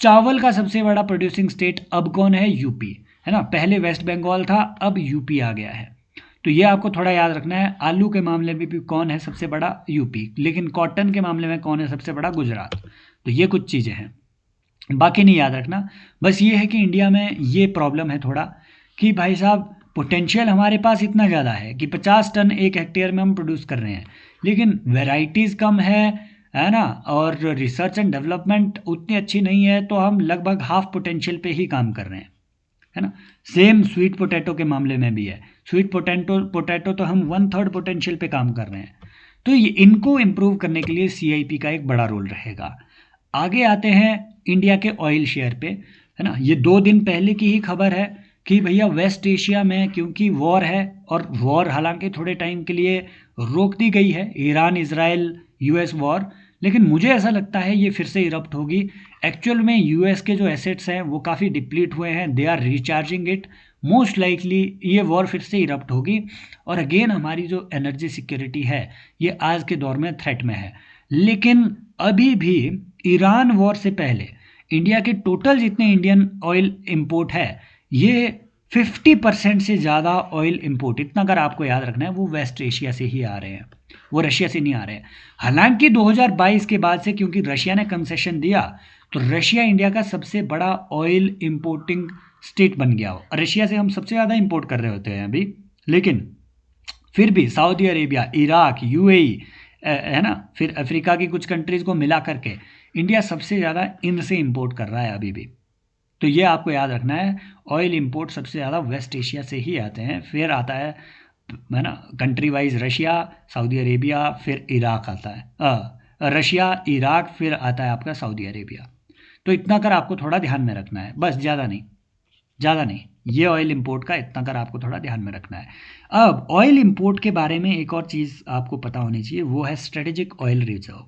चावल का सबसे बड़ा प्रोड्यूसिंग स्टेट अब कौन है? यूपी, है ना, पहले वेस्ट बंगाल था, अब यूपी आ गया है। तो ये आपको थोड़ा याद रखना है। आलू के मामले में भी कौन है सबसे बड़ा? यूपी। लेकिन कॉटन के मामले में कौन है सबसे बड़ा? गुजरात। तो ये कुछ चीज़ें हैं, बाकी नहीं याद रखना। बस ये है कि इंडिया में ये प्रॉब्लम है थोड़ा कि भाई साहब पोटेंशियल हमारे पास इतना ज़्यादा है कि 50 टन एक हेक्टेयर में हम प्रोड्यूस कर रहे हैं, लेकिन वेराइटीज़ कम है ना, और रिसर्च एंड डेवलपमेंट उतनी अच्छी नहीं है, तो हम लगभग हाफ पोटेंशियल पे ही काम कर रहे हैं, है ना। सेम स्वीट पोटैटो के मामले में भी है। स्वीट पोटैटो तो हम 1/3 पोटेंशियल पे काम कर रहे हैं। तो ये इनको इम्प्रूव करने के लिए CIP का एक बड़ा रोल रहेगा। आगे आते हैं इंडिया के ऑयल शेयर पे, है ना। ये 2 दिन पहले की ही खबर है कि भैया वेस्ट एशिया में क्योंकि वॉर है, और वॉर हालांकि थोड़े टाइम के लिए रोक दी गई है, ईरान इजराइल यूएस वॉर, लेकिन मुझे ऐसा लगता है ये फिर से इरप्ट होगी। एक्चुअल में यूएस के जो एसेट्स हैं वो काफ़ी डिप्लीट हुए हैं, they are recharging it, most likely ये वॉर फिर से इरप्ट होगी, और अगेन हमारी जो एनर्जी सिक्योरिटी है ये आज के दौर में थ्रेट में है। लेकिन अभी भी ईरान वॉर से पहले इंडिया के टोटल जितने इंडियन ऑयल इंपोर्ट है, ये 50% से ज़्यादा ऑयल इंपोर्ट, इतना अगर आपको याद रखना है, वो वेस्ट एशिया से ही आ रहे हैं, वो रशिया से नहीं आ रहे हैं। हालांकि 2022 के बाद से क्योंकि रशिया ने कंसेशन दिया, तो रशिया इंडिया का सबसे बड़ा ऑयल इंपोर्टिंग स्टेट बन गया हो। रशिया से हम सबसे ज़्यादा इंपोर्ट कर रहे होते हैं अभी, लेकिन फिर भी सऊदी अरेबिया, इराक, यूएई, है ना, फिर अफ्रीका की कुछ कंट्रीज़ को मिला करके इंडिया सबसे ज़्यादा इनसे इंपोर्ट कर रहा है अभी भी। तो ये आपको याद रखना है, ऑयल इंपोर्ट सबसे ज़्यादा वेस्ट एशिया से ही आते हैं, फिर आता है ना country wise Russia, Saudi Arabia, फिर इराक आता है, रशिया, इराक, फिर आता है आपका सऊदी अरेबिया। तो इतना कर आपको थोड़ा ध्यान में रखना है, बस, ज़्यादा नहीं, ज़्यादा नहीं, ये ऑयल इंपोर्ट का इतना कर आपको थोड़ा ध्यान में रखना है। अब ऑयल इंपोर्ट के बारे में एक और चीज़ आपको पता होनी चाहिए, वो है स्ट्रेटेजिक ऑयल रिजर्व।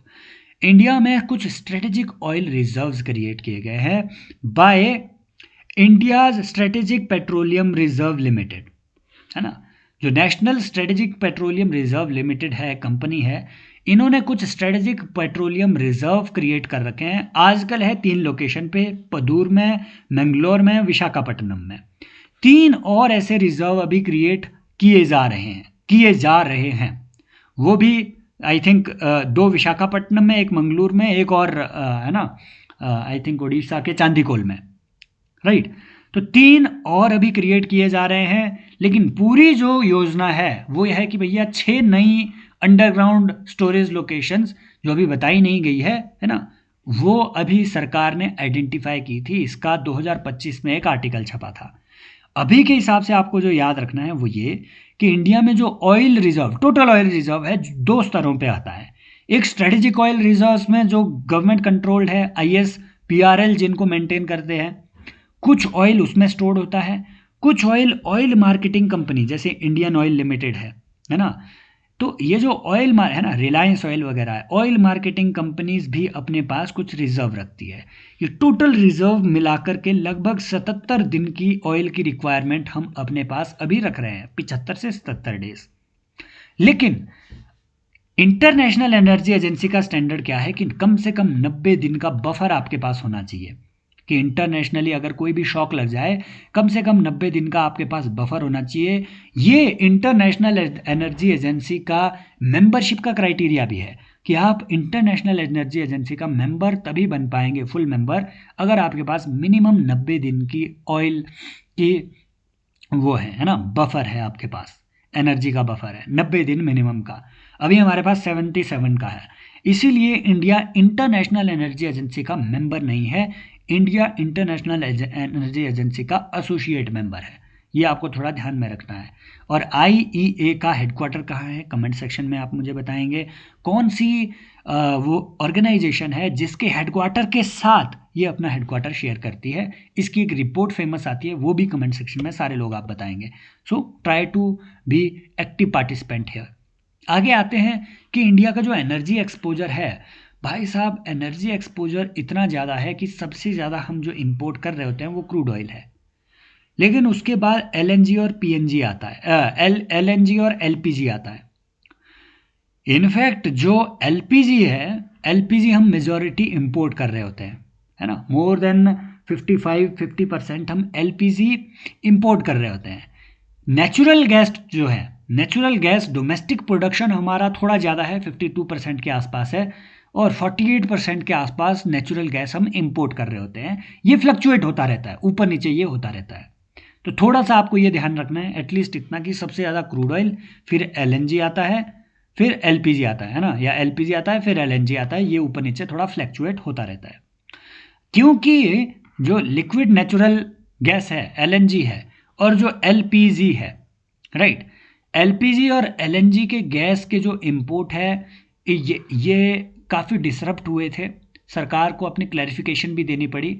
इंडिया में कुछ स्ट्रेटेजिक ऑयल रिजर्व्स क्रिएट किए गए हैं by India's strategic petroleum reserve limited, है ना। जो national strategic petroleum reserve limited है, कंपनी है, इन्होंने कुछ स्ट्रेटेजिक पेट्रोलियम रिजर्व क्रिएट कर रखे हैं। आजकल है 3 लोकेशन पे, पदूर में, मंगलोर में, विशाखापट्टनम में। 3 और ऐसे रिजर्व अभी क्रिएट किए जा रहे हैं, वो भी आई थिंक 2 विशाखापट्टनम में, एक मंगलूर में, एक और है ना, आई थिंक उड़ीसा के चांदीकोल में, राइट। तो 3 और अभी क्रिएट किए जा रहे हैं, लेकिन पूरी जो योजना है वो यह है कि भैया 6 नई अंडरग्राउंड स्टोरेज लोकेशंस जो अभी बताई नहीं गई है ना, वो अभी सरकार ने आइडेंटिफाई की थी। इसका 2025 में एक आर्टिकल छपा था। अभी के हिसाब से आपको जो याद रखना है वो ये कि इंडिया में जो oil reserve, total oil reserve है, 2 स्तरों पे आता है। एक स्ट्रेटेजिक ऑयल रिजर्व्स में जो गवर्नमेंट कंट्रोल्ड है, IS PRL जिनको मेंटेन करते हैं, कुछ ऑयल उसमें स्टोर्ड होता है। कुछ ऑयल मार्केटिंग कंपनी जैसे इंडियन ऑयल लिमिटेड है ना, तो ये जो ऑयल है ना, रिलायंस ऑयल वगैरह है, ऑयल मार्केटिंग कंपनीज भी अपने पास कुछ रिजर्व रखती है। ये टोटल रिजर्व मिलाकर के लगभग 77 दिन की ऑयल की रिक्वायरमेंट हम अपने पास अभी रख रहे हैं, 75 से 77 डेज। लेकिन इंटरनेशनल एनर्जी एजेंसी का स्टैंडर्ड क्या है कि कम से कम 90 दिन का बफर आपके पास होना चाहिए, कि इंटरनेशनली अगर कोई भी शॉक लग जाए, कम से कम 90 दिन का आपके पास बफर होना चाहिए। ये इंटरनेशनल एनर्जी एजेंसी का मेंबरशिप का क्राइटेरिया भी है कि आप इंटरनेशनल एनर्जी एजेंसी का मेंबर तभी बन पाएंगे, फुल मेंबर, अगर आपके पास मिनिमम 90 दिन की ऑयल की वो है ना, बफर है, आपके पास एनर्जी का बफर है 90 दिन मिनिमम का। अभी हमारे पास 77 का है, इसीलिए इंडिया इंटरनेशनल एनर्जी एजेंसी का मेंबर नहीं है, इंडिया इंटरनेशनल एनर्जी एजेंसी का एसोसिएट मेंबर है। ये आपको थोड़ा ध्यान में रखना है। और IEA का हेडक्वार्टर कहाँ है, कमेंट सेक्शन में आप मुझे बताएंगे कौन सी वो ऑर्गेनाइजेशन है जिसके हेडक्वार्टर के साथ ये अपना हेडक्वार्टर शेयर करती है। इसकी एक रिपोर्ट फेमस आती है, वो भी कमेंट सेक्शन में सारे लोग आप बताएंगे। So try to be active participant here. आगे आते हैं कि इंडिया का जो एनर्जी एक्सपोजर है, भाई साहब एनर्जी एक्सपोजर इतना ज़्यादा है कि सबसे ज़्यादा हम जो इंपोर्ट कर रहे होते हैं वो क्रूड ऑयल है, लेकिन उसके बाद LNG और PNG आता है, LNG और LPG आता है। इनफैक्ट जो LPG है, LPG हम मेजॉरिटी इंपोर्ट कर रहे होते हैं, है ना, मोर देन 55-50% हम LPG इंपोर्ट कर रहे होते हैं। नेचुरल गैस जो है, नेचुरल गैस डोमेस्टिक प्रोडक्शन हमारा थोड़ा ज़्यादा है, 52% के आसपास है, और 48% के आसपास नेचुरल गैस हम इंपोर्ट कर रहे होते हैं। ये फ्लक्चुएट होता रहता है, ऊपर नीचे ये होता रहता है। तो थोड़ा सा आपको ये ध्यान रखना है, एटलीस्ट इतना कि सबसे ज़्यादा क्रूड ऑयल, फिर LNG आता है, फिर LPG आता है ना, या LPG आता है फिर LNG आता है, ये ऊपर नीचे थोड़ा फ्लैक्चुएट होता रहता है। क्योंकि जो लिक्विड नेचुरल गैस है LNG है, और जो LPG है, राइट, LPG और LNG के गैस के जो इंपोर्ट है ये काफ़ी डिसरप्ट हुए थे, सरकार को अपनी क्लैरिफिकेशन भी देनी पड़ी।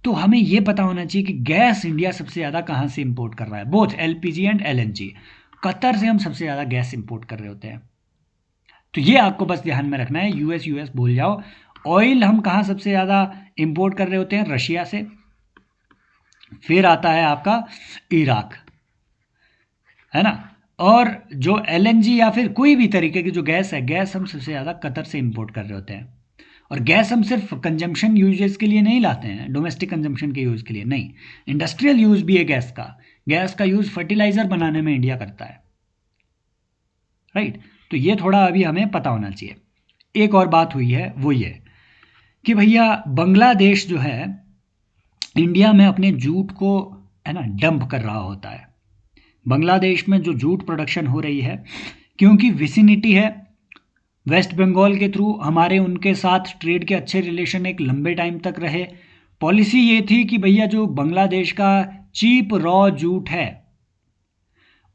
तो हमें ये पता होना चाहिए कि गैस इंडिया सबसे ज़्यादा कहाँ से इंपोर्ट कर रहा है, both LPG and LNG. Qatar से हम सबसे ज़्यादा गैस इंपोर्ट कर रहे होते हैं। तो ये आपको बस ध्यान में रखना है, यूएस यूएस भूल जाओ। ऑयल हम कहाँ सबसे ज़्यादा इंपोर्ट कर रहे होते हैं, रशिया से। फिर आता है आपका इराक, है ना। और जो एलएनजी या फिर कोई भी तरीके की जो गैस है, गैस हम सबसे ज़्यादा कतर से इंपोर्ट कर रहे होते हैं। और गैस हम सिर्फ कंजम्पशन यूजेस के लिए नहीं लाते हैं, डोमेस्टिक कंजम्पशन के यूज़ के लिए नहीं, इंडस्ट्रियल यूज़ भी है गैस का। गैस का यूज़ फर्टिलाइज़र बनाने में इंडिया करता है, राइट। तो ये थोड़ा अभी हमें पता होना चाहिए। एक और बात हुई है वो ये कि भैया बांग्लादेश जो है इंडिया में अपने जूट को, है ना, डंप कर रहा होता है। बांग्लादेश में जो जूट प्रोडक्शन हो रही है, क्योंकि विसिनिटी है, वेस्ट बंगाल के थ्रू हमारे उनके साथ ट्रेड के अच्छे रिलेशन एक लंबे टाइम तक रहे। पॉलिसी ये थी कि भैया जो बांग्लादेश का चीप रॉ जूट है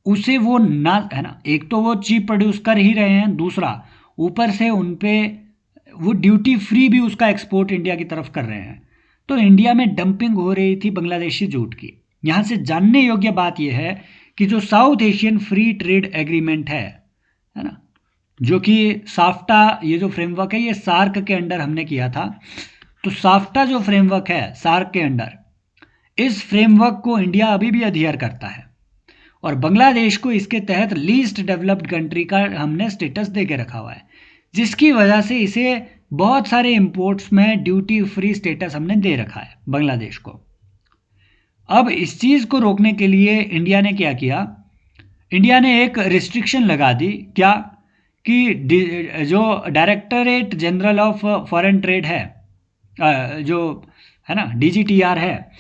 उसे वो ना, है ना, एक तो वो चीप प्रोड्यूस कर ही रहे हैं, दूसरा ऊपर से उन पे वो ड्यूटी फ्री भी उसका एक्सपोर्ट इंडिया की तरफ कर रहे हैं। तो इंडिया में डंपिंग हो रही थी बांग्लादेशी जूट की। यहाँ से जानने योग्य बात यह है कि जो south Asian free trade agreement है ना, जो कि साफ्टा, ये जो फ्रेमवर्क है ये सार्क के अंडर हमने किया था। तो साफ्टा जो फ्रेमवर्क है सार्क के अंडर, इस फ्रेमवर्क को इंडिया अभी भी अधेयर करता है और बांग्लादेश को इसके तहत लीस्ट डेवलप्ड कंट्री का हमने स्टेटस दे के रखा हुआ है, जिसकी वजह से इसे बहुत सारे इंपोर्ट्स में ड्यूटी फ्री स्टेटस हमने दे रखा है बांग्लादेश को। अब इस चीज़ को रोकने के लिए इंडिया ने क्या किया, इंडिया ने एक रिस्ट्रिक्शन लगा दी, क्या कि जो directorate general of foreign trade है, जो है ना डीजीटीआर है,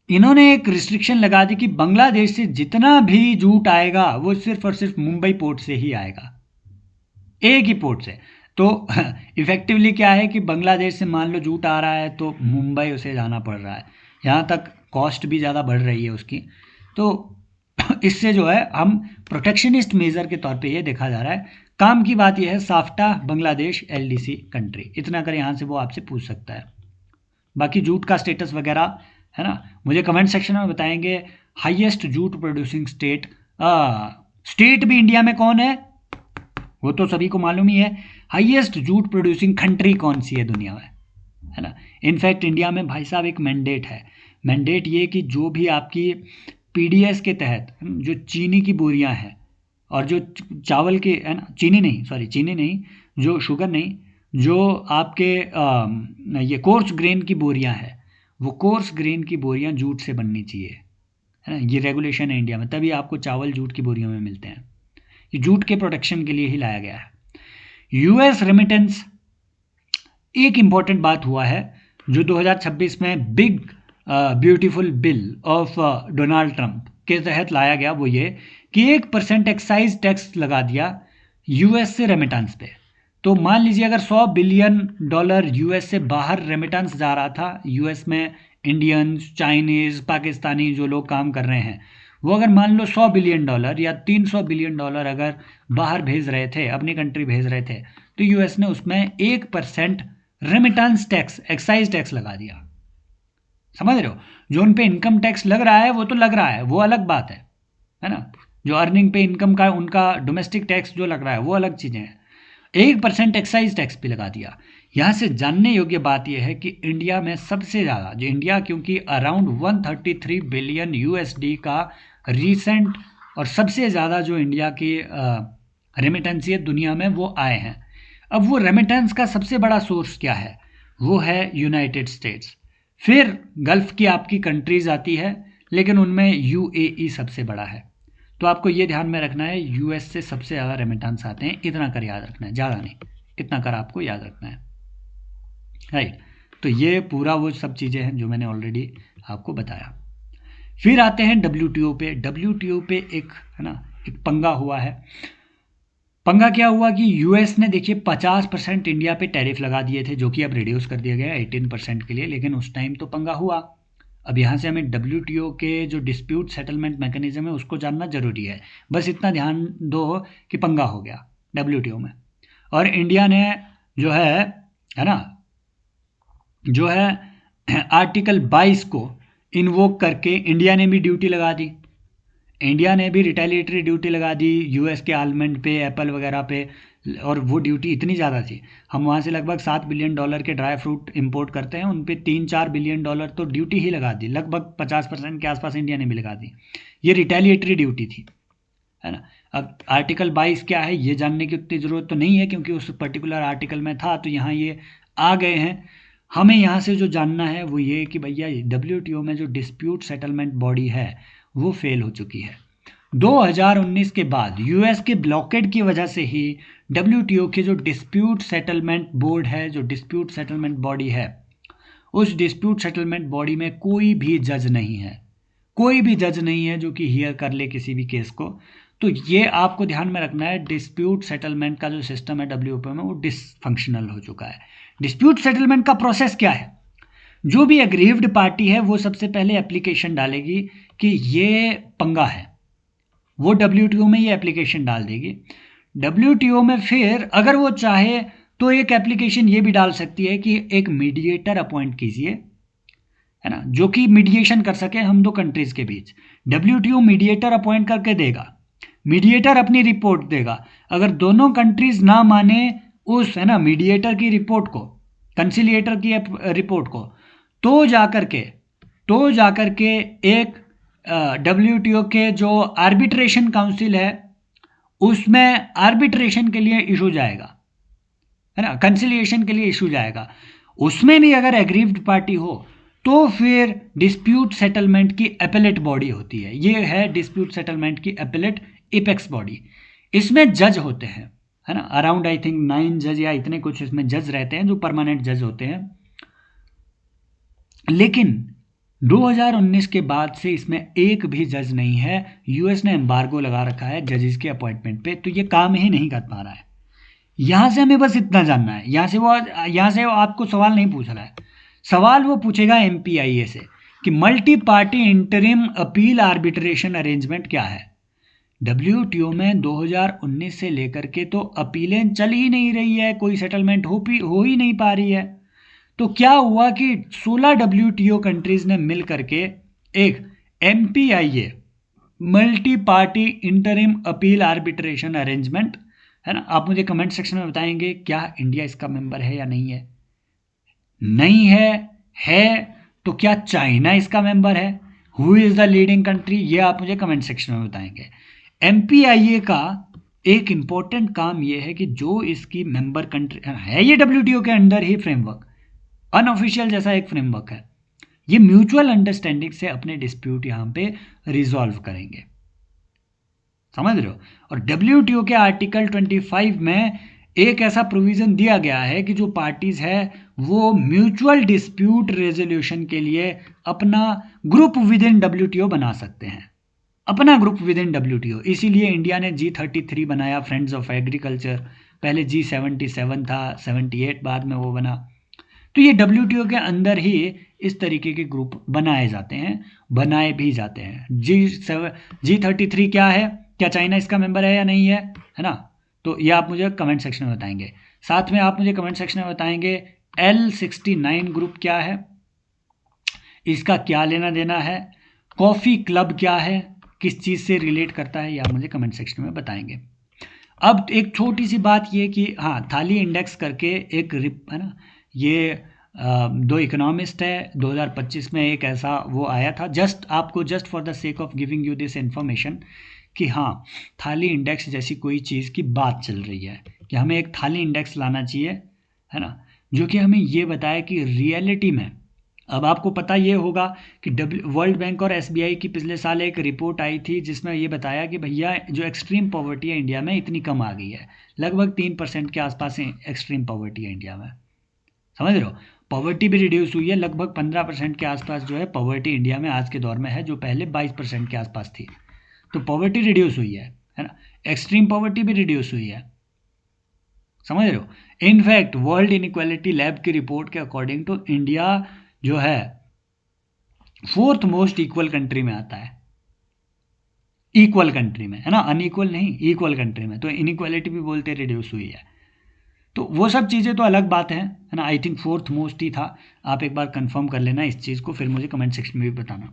इन्होंने एक रिस्ट्रिक्शन लगा दी कि बांग्लादेश से जितना भी जूट आएगा वो सिर्फ और सिर्फ मुंबई पोर्ट से ही आएगा, एक ही पोर्ट से। तो इफेक्टिवली क्या है कि बांग्लादेश से मान लो जूट आ रहा है तो मुंबई उसे जाना पड़ रहा है, यहाँ तक कॉस्ट भी ज़्यादा बढ़ रही है उसकी। तो इससे जो है हम प्रोटेक्शनिस्ट मेजर के तौर पे ये देखा जा रहा है। काम की बात यह है, साफ्टा बांग्लादेश एलडीसी कंट्री, इतना कर यहाँ से वो आपसे पूछ सकता है। बाकी जूट का स्टेटस वगैरह, है ना, मुझे कमेंट सेक्शन में बताएंगे। Highest jute producing state, state भी इंडिया में कौन है वो तो सभी को मालूम ही है। हाईएस्ट जूट प्रोड्यूसिंग कंट्री कौन सी है दुनिया में, है ना। इनफैक्ट इंडिया में भाई साहब एक मैंडेट है, मैंडेट ये कि जो भी आपकी पीडीएस के तहत जो चीनी की बोरियां हैं और जो चावल के, है ना, चीनी नहीं, जो शुगर नहीं, जो आपके ये कोर्स ग्रेन की बोरियां हैं, वो कोर्स ग्रेन की बोरियां जूट से बननी चाहिए, है ना। ये रेगुलेशन है इंडिया में, तभी आपको चावल जूट की बोरियों में मिलते हैं। ये जूट के प्रोटेक्शन के लिए ही लाया गया है। यूएस रेमिटेंस, एक इंपॉर्टेंट बात हुआ है जो 2026 में big beautiful bill of Donald Trump के तहत लाया गया, वो ये कि 1% एक्साइज टैक्स लगा दिया यूएस से रेमिटेंस पे। तो मान लीजिए अगर $100 बिलियन यूएस से बाहर रेमिटेंस जा रहा था, यूएस में इंडियंस, चाइनीज़, पाकिस्तानी जो लोग काम कर रहे हैं, वो अगर मान लो $100 बिलियन या $300 बिलियन अगर बाहर भेज रहे थे, अपनी कंट्री भेज रहे थे, तो यूएस ने उसमें 1% रेमिटेंस टैक्स, एक्साइज टैक्स लगा दिया। समझ रहे हो, जो उन पे इनकम टैक्स लग रहा है वो तो लग रहा है, वो अलग बात है ना। जो अर्निंग पे इनकम का उनका डोमेस्टिक टैक्स जो लग रहा है वो अलग चीज़ें हैं। 1% एक्साइज टैक्स भी लगा दिया। यहाँ से जानने योग्य बात यह है कि इंडिया में सबसे ज़्यादा, जो इंडिया क्योंकि अराउंड 133 बिलियन यूएसडी का रीसेंट और सबसे ज़्यादा जो इंडिया की रेमिटेंस है दुनिया में वो आए हैं। अब वो रेमिटेंस का सबसे बड़ा सोर्स क्या है, वो है यूनाइटेड स्टेट्स, फिर गल्फ की आपकी कंट्रीज़ आती है, लेकिन उनमें यूएई सबसे बड़ा है। तो आपको ये ध्यान में रखना है, यूएस से सबसे ज़्यादा रेमिटेंस आते हैं, इतना कर याद रखना है, ज़्यादा नहीं, इतना कर आपको याद रखना है, राइट। तो ये पूरा वो सब चीज़ें हैं जो मैंने ऑलरेडी आपको बताया। फिर आते हैं डब्ल्यूटीओ पे। डब्ल्यूटीओ पे एक, है ना, एक पंगा हुआ है। पंगा क्या हुआ कि यूएस ने देखिए 50% इंडिया पे टैरिफ लगा दिए थे, जो कि अब रिड्यूस कर दिया गया 18% के लिए, लेकिन उस टाइम तो पंगा हुआ। अब यहाँ से हमें डब्ल्यूटीओ के जो डिस्प्यूट सेटलमेंट मैकेनिज्म है उसको जानना जरूरी है। बस इतना ध्यान दो कि पंगा हो गया डब्ल्यूटीओ में, और इंडिया ने जो है ना, जो है आर्टिकल 22 को इन्वोक करके इंडिया ने भी ड्यूटी लगा दी। इंडिया ने भी रिटेलिएटरी ड्यूटी लगा दी यूएस के आलमंड पे, एप्पल वगैरह पे, और वो ड्यूटी इतनी ज़्यादा थी, हम वहाँ से लगभग $7 बिलियन के ड्राई फ्रूट इंपोर्ट करते हैं, उन पे $3-4 बिलियन तो ड्यूटी ही लगा दी, लगभग 50% के आसपास इंडिया ने भी लगा दी। ये रिटेलिएटरी ड्यूटी थी, है ना। अब आर्टिकल 22 क्या है ये जानने की उतनी ज़रूरत तो नहीं है, क्योंकि उस पर्टिकुलर आर्टिकल में था, तो यहाँ ये आ गए हैं। हमें यहाँ से जो जानना है वो ये कि भैया WTO में जो डिस्प्यूट सेटलमेंट बॉडी है वो फेल हो चुकी है। 2019 के बाद यूएस के ब्लॉकेड की वजह से ही WTO के जो डिस्प्यूट सेटलमेंट बोर्ड है, जो डिस्प्यूट सेटलमेंट बॉडी है, उस डिस्प्यूट सेटलमेंट बॉडी में कोई भी जज नहीं है, कोई भी जज नहीं है जो कि हियर कर ले किसी भी केस को। तो ये आपको ध्यान में रखना है, डिस्प्यूट सेटलमेंट का जो सिस्टम है WTO में वो डिसफंक्शनल हो चुका है। डिस्प्यूट सेटलमेंट का प्रोसेस क्या है? जो भी एग्रीव्ड पार्टी है वो सबसे पहले एप्लीकेशन डालेगी कि ये पंगा है, वो WTO में ये एप्लीकेशन डाल देगी। WTO में फिर अगर वो चाहे तो एक एप्लीकेशन ये भी डाल सकती है कि एक मीडिएटर अपॉइंट कीजिए, है ना, जो कि मीडिएशन कर सके हम दो कंट्रीज के बीच। WTO मीडिएटर अपॉइंट करके देगा, मीडिएटर अपनी रिपोर्ट देगा, अगर दोनों कंट्रीज ना माने उस, है ना, मीडिएटर की रिपोर्ट को, कंसिलिएटर की रिपोर्ट को, तो जाकर के एक WTO के जो आर्बिट्रेशन काउंसिल है उसमें आर्बिट्रेशन के लिए इशू जाएगा, है ना, कंसिलिएशन के लिए इशू जाएगा। उसमें भी अगर एग्रीव्ड पार्टी हो तो फिर डिस्प्यूट सेटलमेंट की एपेलेट बॉडी होती है, ये है डिस्प्यूट सेटलमेंट की एपेलेट एपेक्स बॉडी। इसमें जज होते हैं, है ना, अराउंड आई थिंक 9 जज या इतने कुछ इसमें जज रहते हैं जो परमानेंट जज होते हैं। लेकिन 2019 के बाद से इसमें एक भी जज नहीं है, यूएस ने एम्बार्गो लगा रखा है जजेस के अपॉइंटमेंट पे, तो ये काम ही नहीं कर पा रहा है। यहां से हमें बस इतना जानना है, यहां से वो आपको सवाल नहीं पूछ रहा है, सवाल वो पूछेगा MPIA से कि multi party interim appeal arbitration arrangement क्या है। WTO में 2019 से लेकर के तो अपीलें चल ही नहीं रही है, कोई सेटलमेंट हो ही नहीं पा रही है। तो क्या हुआ कि 16 WTO कंट्रीज ने मिल करके एक MPIA, multi party interim appeal arbitration arrangement, है ना, आप मुझे कमेंट सेक्शन में बताएंगे क्या इंडिया इसका मेंबर है या नहीं है। नहीं है तो क्या चाइना इसका मेंबर है? Who is the leading country, ये आप मुझे कमेंट सेक्शन में बताएंगे। MPIA का एक इंपॉर्टेंट काम यह है कि जो इसकी मेंबर कंट्री है, ये WTO के अंडर ही फ्रेमवर्क, अनऑफिशियल जैसा एक फ्रेमवर्क है, ये म्यूचुअल अंडरस्टैंडिंग से अपने डिस्प्यूट यहां पे रिजॉल्व करेंगे, समझ रहे हो। और WTO के आर्टिकल 25 में एक ऐसा प्रोविजन दिया गया है कि जो पार्टीज है वो म्यूचुअल डिस्प्यूट रेजोल्यूशन के लिए अपना ग्रुप विद इन WTO बना सकते हैं, अपना ग्रुप विद इन WTO। इसीलिए इंडिया ने G33 बनाया, फ्रेंड्स ऑफ एग्रीकल्चर, पहले G77 था, 78 बाद में वो बना। तो ये WTO के अंदर ही इस तरीके के ग्रुप बनाए जाते हैं, बनाए भी जाते हैं। G33 क्या है, क्या चाइना इसका मेंबर है या नहीं है ना, तो ये आप मुझे कमेंट सेक्शन में बताएंगे। साथ में आप मुझे कमेंट सेक्शन में बताएंगे L69 ग्रुप क्या है, इसका क्या लेना देना है, कॉफ़ी क्लब क्या है, किस चीज़ से रिलेट करता है, ये आप मुझे कमेंट सेक्शन में बताएंगे। अब एक छोटी सी बात ये कि हाँ, थाली इंडेक्स करके एक है ना, ये दो इकोनॉमिस्ट है, 2025 में एक ऐसा वो आया था, just for the sake of giving you this information कि हाँ, थाली इंडेक्स जैसी कोई चीज़ की बात चल रही है कि हमें एक थाली इंडेक्स लाना चाहिए, है ना, जो कि हमें ये बताए कि रियलिटी में, अब आपको पता ये होगा कि वर्ल्ड बैंक और SBI की पिछले साल एक रिपोर्ट आई थी जिसमें ये बताया कि भैया जो एक्सट्रीम पॉवर्टी है इंडिया में इतनी कम आ गई है, लगभग 3% के आसपास एक्सट्रीम पॉवर्टी है इंडिया में, समझ रहे हो। पॉवर्टी भी रिड्यूस हुई है, लगभग 15% के आसपास जो है पॉवर्टी इंडिया में आज के दौर में है, जो पहले 22% के आसपास थी। तो पॉवर्टी रिड्यूस हुई है ना, एक्सट्रीम पॉवर्टी भी रिड्यूस हुई है, समझ रहे हो। इनफैक्ट वर्ल्ड इनइक्वालिटी लैब की रिपोर्ट के अकॉर्डिंग तो इंडिया जो है 4th मोस्ट इक्वल कंट्री में आता है, इक्वल कंट्री में, है ना, अनइक्वल नहीं, इक्वल कंट्री में, तो इनइक्वालिटी भी बोलते रिड्यूस हुई है। तो वो सब चीज़ें तो अलग बात है ना। आई थिंक 4th मोस्ट ही था, आप एक बार कंफर्म कर लेना इस चीज़ को, फिर मुझे कमेंट सेक्शन में भी बताना।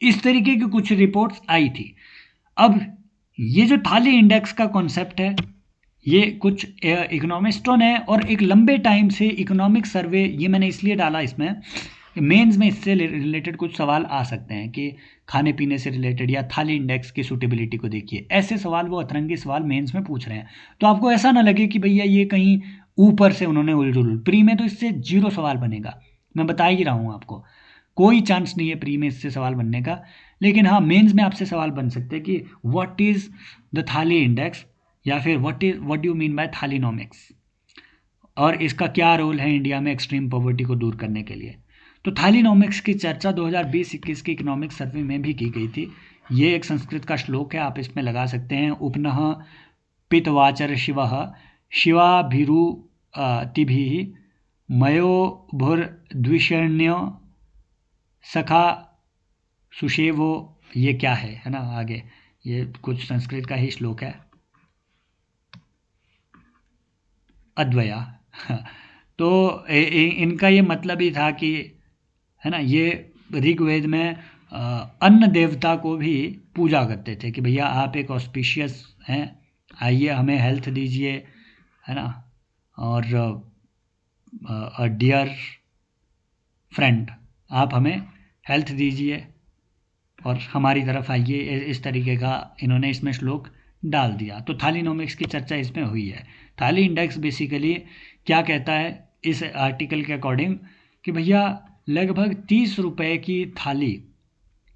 इस तरीके की कुछ रिपोर्ट्स आई थी। अब ये जो थाली इंडेक्स का कॉन्सेप्ट है, ये कुछ इकोनॉमिस्टों ने और एक लंबे टाइम से इकोनॉमिक सर्वे, ये मैंने इसलिए डाला इसमें, मेंस में इससे रिलेटेड कुछ सवाल आ सकते हैं कि खाने पीने से रिलेटेड या थाली इंडेक्स की सूटेबिलिटी को देखिए, ऐसे सवाल वो अतरंगी सवाल मेंस में पूछ रहे हैं। तो आपको ऐसा ना लगे कि भैया ये कहीं ऊपर से उन्होंने उलझुल, प्री में तो इससे 0 सवाल बनेगा, मैं बता ही रहा हूँ आपको, कोई चांस नहीं है प्री में इससे सवाल बनने का। लेकिन हाँ, मेंस में आपसे सवाल बन सकते हैं कि व्हाट इज़ द थाली इंडेक्स, या फिर what do you mean by thalinomics, और इसका क्या रोल है इंडिया में एक्सट्रीम पॉवर्टी को दूर करने के लिए। तो थालीनॉमिक्स की चर्चा 2020-21 के इकोनॉमिक सर्वे में भी की गई थी। ये एक संस्कृत का श्लोक है, आप इसमें लगा सकते हैं, उपनः पितवाचर शिवः शिवाभिरु तिभिः मयो भुर्द्विषण्य सखा सुशेवो, ये क्या है ना, आगे ये कुछ संस्कृत का ही श्लोक है, अद्वया। तो इनका ये मतलब ही था कि, है ना, ये ऋग्वेद में अन्न देवता को भी पूजा करते थे कि भैया आप एक ऑस्पिशियस हैं, आइए हमें हेल्थ दीजिए, है ना, और डियर फ्रेंड आप हमें हेल्थ दीजिए और हमारी तरफ आइए, इस तरीके का इन्होंने इसमें श्लोक डाल दिया। तो थालीनॉमिक्स की चर्चा इसमें हुई है। थाली इंडेक्स बेसिकली क्या कहता है इस आर्टिकल के अकॉर्डिंग कि भैया लगभग 30 रुपये की थाली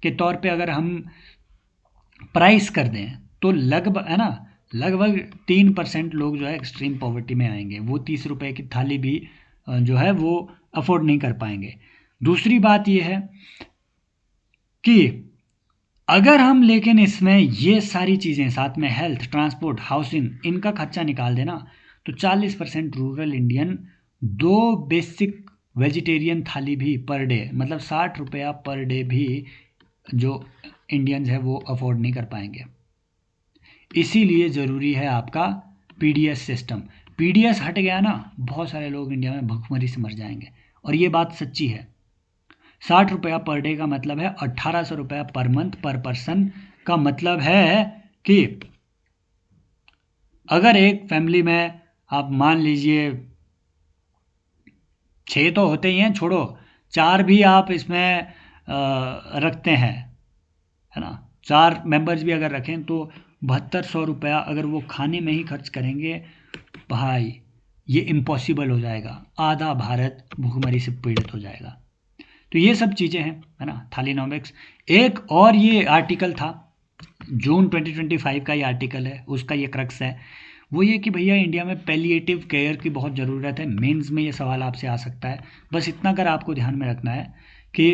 के तौर पे अगर हम प्राइस कर दें तो लगभग, है ना, लगभग 3% लोग जो है एक्सट्रीम पॉवर्टी में आएंगे, वो 30 रुपये की थाली भी जो है वो अफोर्ड नहीं कर पाएंगे। दूसरी बात ये है कि अगर हम लेकिन इसमें ये सारी चीज़ें साथ में हेल्थ, ट्रांसपोर्ट, हाउसिंग, इनका खर्चा निकाल देना तो 40% रूरल इंडियन 2 बेसिक वेजिटेरियन थाली भी पर डे, मतलब 60 रुपया पर डे भी जो इंडियंस है वो अफोर्ड नहीं कर पाएंगे। इसीलिए ज़रूरी है आपका पीडीएस सिस्टम। पीडीएस हट गया ना, बहुत सारे लोग इंडिया में भूखमरी से मर जाएंगे, और ये बात सच्ची है। 60 रुपया पर डे का मतलब है 1800 रुपया पर मंथ पर पर्सन का मतलब है कि अगर एक फैमिली में आप मान लीजिए 6 तो होते ही हैं, छोड़ो 4 भी आप इसमें रखते हैं, है ना, 4 मेंबर्स भी अगर रखें तो 7200 रुपया अगर वो खाने में ही खर्च करेंगे, भाई ये इम्पॉसिबल हो जाएगा, आधा भारत भूखमरी से पीड़ित हो जाएगा। तो ये सब चीज़ें हैं, है ना, थालीनॉमिक्स। एक और ये आर्टिकल था, जून 2025 का ये आर्टिकल है, उसका ये क्रक्स है, वो ये कि भैया इंडिया में पैलिएटिव केयर की बहुत ज़रूरत है। मेंस में ये सवाल आपसे आ सकता है। बस इतना कर आपको ध्यान में रखना है कि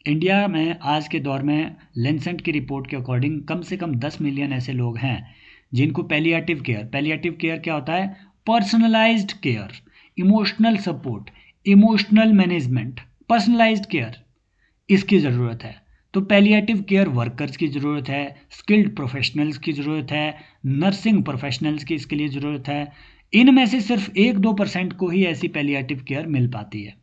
इंडिया में आज के दौर में लेंसेट की रिपोर्ट के अकॉर्डिंग कम से कम 10 मिलियन ऐसे लोग हैं जिनको पैलिएटिव केयर क्या होता है, personalised care, emotional support, emotional management, personalised care, इसकी ज़रूरत है। तो पैलिएटिव केयर वर्कर्स की ज़रूरत है, स्किल्ड प्रोफेशनल्स की ज़रूरत है, नर्सिंग प्रोफेशनल्स की इसके लिए ज़रूरत है। इनमें से सिर्फ 1-2% को ही ऐसी पैलिएटिव केयर मिल पाती है।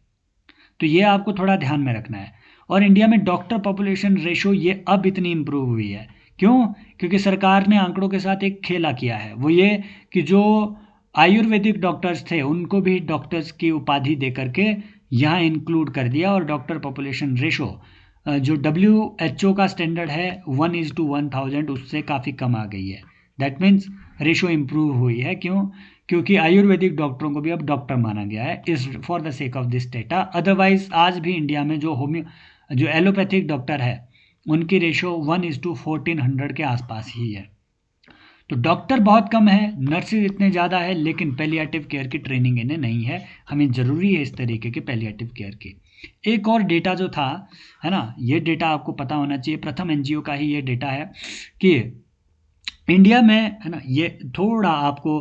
तो ये आपको थोड़ा ध्यान में रखना है। और इंडिया में डॉक्टर पॉपुलेशन रेशो ये अब इतनी इम्प्रूव हुई है, क्यों? क्योंकि सरकार ने आंकड़ों के साथ एक खेला किया है, वो ये कि जो आयुर्वेदिक डॉक्टर्स थे उनको भी डॉक्टर्स की उपाधि दे करके यहाँ इंक्लूड कर दिया, और डॉक्टर पॉपुलेशन रेशो जो WHO का स्टैंडर्ड है 1:1000 उससे काफ़ी कम आ गई है। दैट मीन्स रेशो इम्प्रूव हुई है। क्यों? क्योंकि आयुर्वेदिक डॉक्टरों को भी अब डॉक्टर माना गया है, इस for the sake of this data. Otherwise आज भी इंडिया में जो एलोपैथिक डॉक्टर है उनकी रेशो 1:1400 के आसपास ही है। तो डॉक्टर बहुत कम है, नर्सेज इतने ज़्यादा है, लेकिन पैलिएटिव केयर की ट्रेनिंग इन्हें नहीं है। हमें ज़रूरी है इस तरीके के पैलिएटिव केयर की। एक और डेटा जो था, है ना, ये डेटा आपको पता होना चाहिए, प्रथम NGO का ही ये डेटा है कि इंडिया में, है ना, ये थोड़ा आपको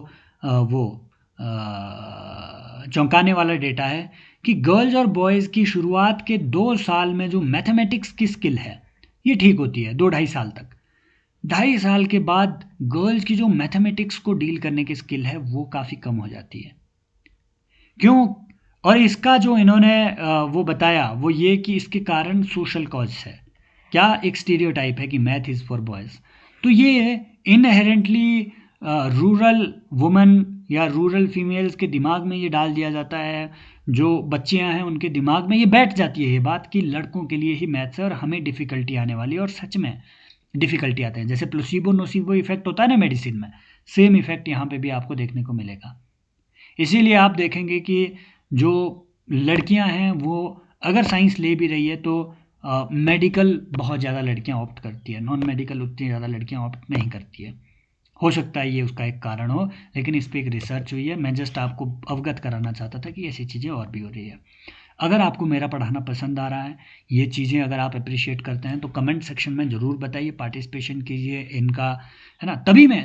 चौंकाने वाला डेटा है कि गर्ल्स और बॉयज़ की शुरुआत के 2 साल में जो मैथमेटिक्स की स्किल है ये ठीक होती है, 2-2.5 साल तक। 2.5 साल के बाद गर्ल्स की जो मैथमेटिक्स को डील करने की स्किल है वो काफ़ी कम हो जाती है। क्यों? और इसका जो इन्होंने वो बताया वो ये कि इसके कारण सोशल कॉज है। क्या? एक स्टीरियोटाइप है कि मैथ इज़ फॉर बॉयज़। तो ये इनहेरेंटली रूरल वुमन या रूरल फीमेल्स के दिमाग में ये डाल दिया जाता है, जो बच्चियां हैं उनके दिमाग में ये बैठ जाती है ये बात कि लड़कों के लिए ही मैथ्स है और हमें डिफ़िकल्टी आने वाली है, और सच में डिफ़िकल्टी आते हैं। जैसे प्लेसिबो नोसिबो इफेक्ट होता है ना मेडिसिन में, सेम इफेक्ट यहाँ पे भी आपको देखने को मिलेगा। इसीलिए आप देखेंगे कि जो लड़कियां हैं वो अगर साइंस ले भी रही है तो मेडिकल बहुत ज़्यादा लड़कियां ऑप्ट करती है, नॉन मेडिकल उतनी ज़्यादा लड़कियां ऑप्ट नहीं करती है। हो सकता है ये उसका एक कारण हो, लेकिन इस पे एक रिसर्च हुई है। मैं जस्ट आपको अवगत कराना चाहता था कि ऐसी चीज़ें और भी हो रही है। अगर आपको मेरा पढ़ाना पसंद आ रहा है, ये चीज़ें अगर आप अप्रिशिएट करते हैं तो कमेंट सेक्शन में ज़रूर बताइए, पार्टिसिपेशन कीजिए इनका, है ना?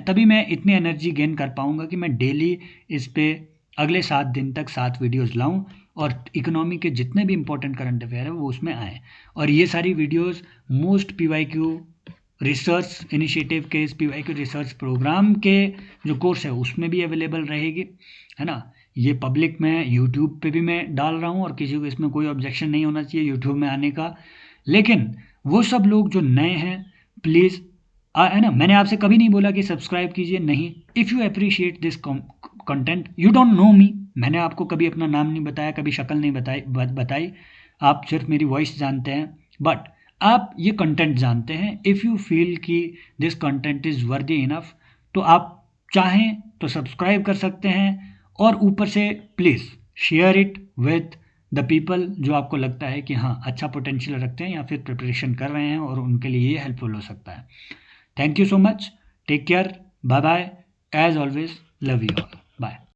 तभी मैं इतनी एनर्जी गेन कर पाऊँगा कि मैं डेली इस पे अगले 7 दिन तक 7 वीडियोज़ लाऊँ और इकोनॉमी के जितने भी इंपॉर्टेंट करंट अफेयर है वो उसमें आएँ। और ये सारी videos most PYQ research initiative के, इस पीवाईक्यू रिसर्च प्रोग्राम के जो कोर्स है उसमें भी अवेलेबल रहेगी, है ना? ये पब्लिक में यूट्यूब पे भी मैं डाल रहा हूँ और किसी को इसमें कोई ऑब्जेक्शन नहीं होना चाहिए यूट्यूब में आने का। लेकिन वो सब लोग जो नए हैं, प्लीज़, है ना, मैंने आपसे कभी नहीं बोला कि सब्सक्राइब कीजिए, नहीं। If you appreciate this content, you don't know me, मैंने आपको कभी अपना नाम नहीं बताया, कभी शक्ल नहीं बताई, आप सिर्फ मेरी वॉइस जानते हैं, बट आप ये कंटेंट जानते हैं। इफ़ यू फील कि this content is worthy enough, तो आप चाहें तो सब्सक्राइब कर सकते हैं, और ऊपर से please share it with the people जो आपको लगता है कि हाँ अच्छा पोटेंशियल रखते हैं या फिर प्रिपरेशन कर रहे हैं और उनके लिए ये हेल्पफुल हो सकता है। Thank you so much, take care, bye bye, as always love you all, bye.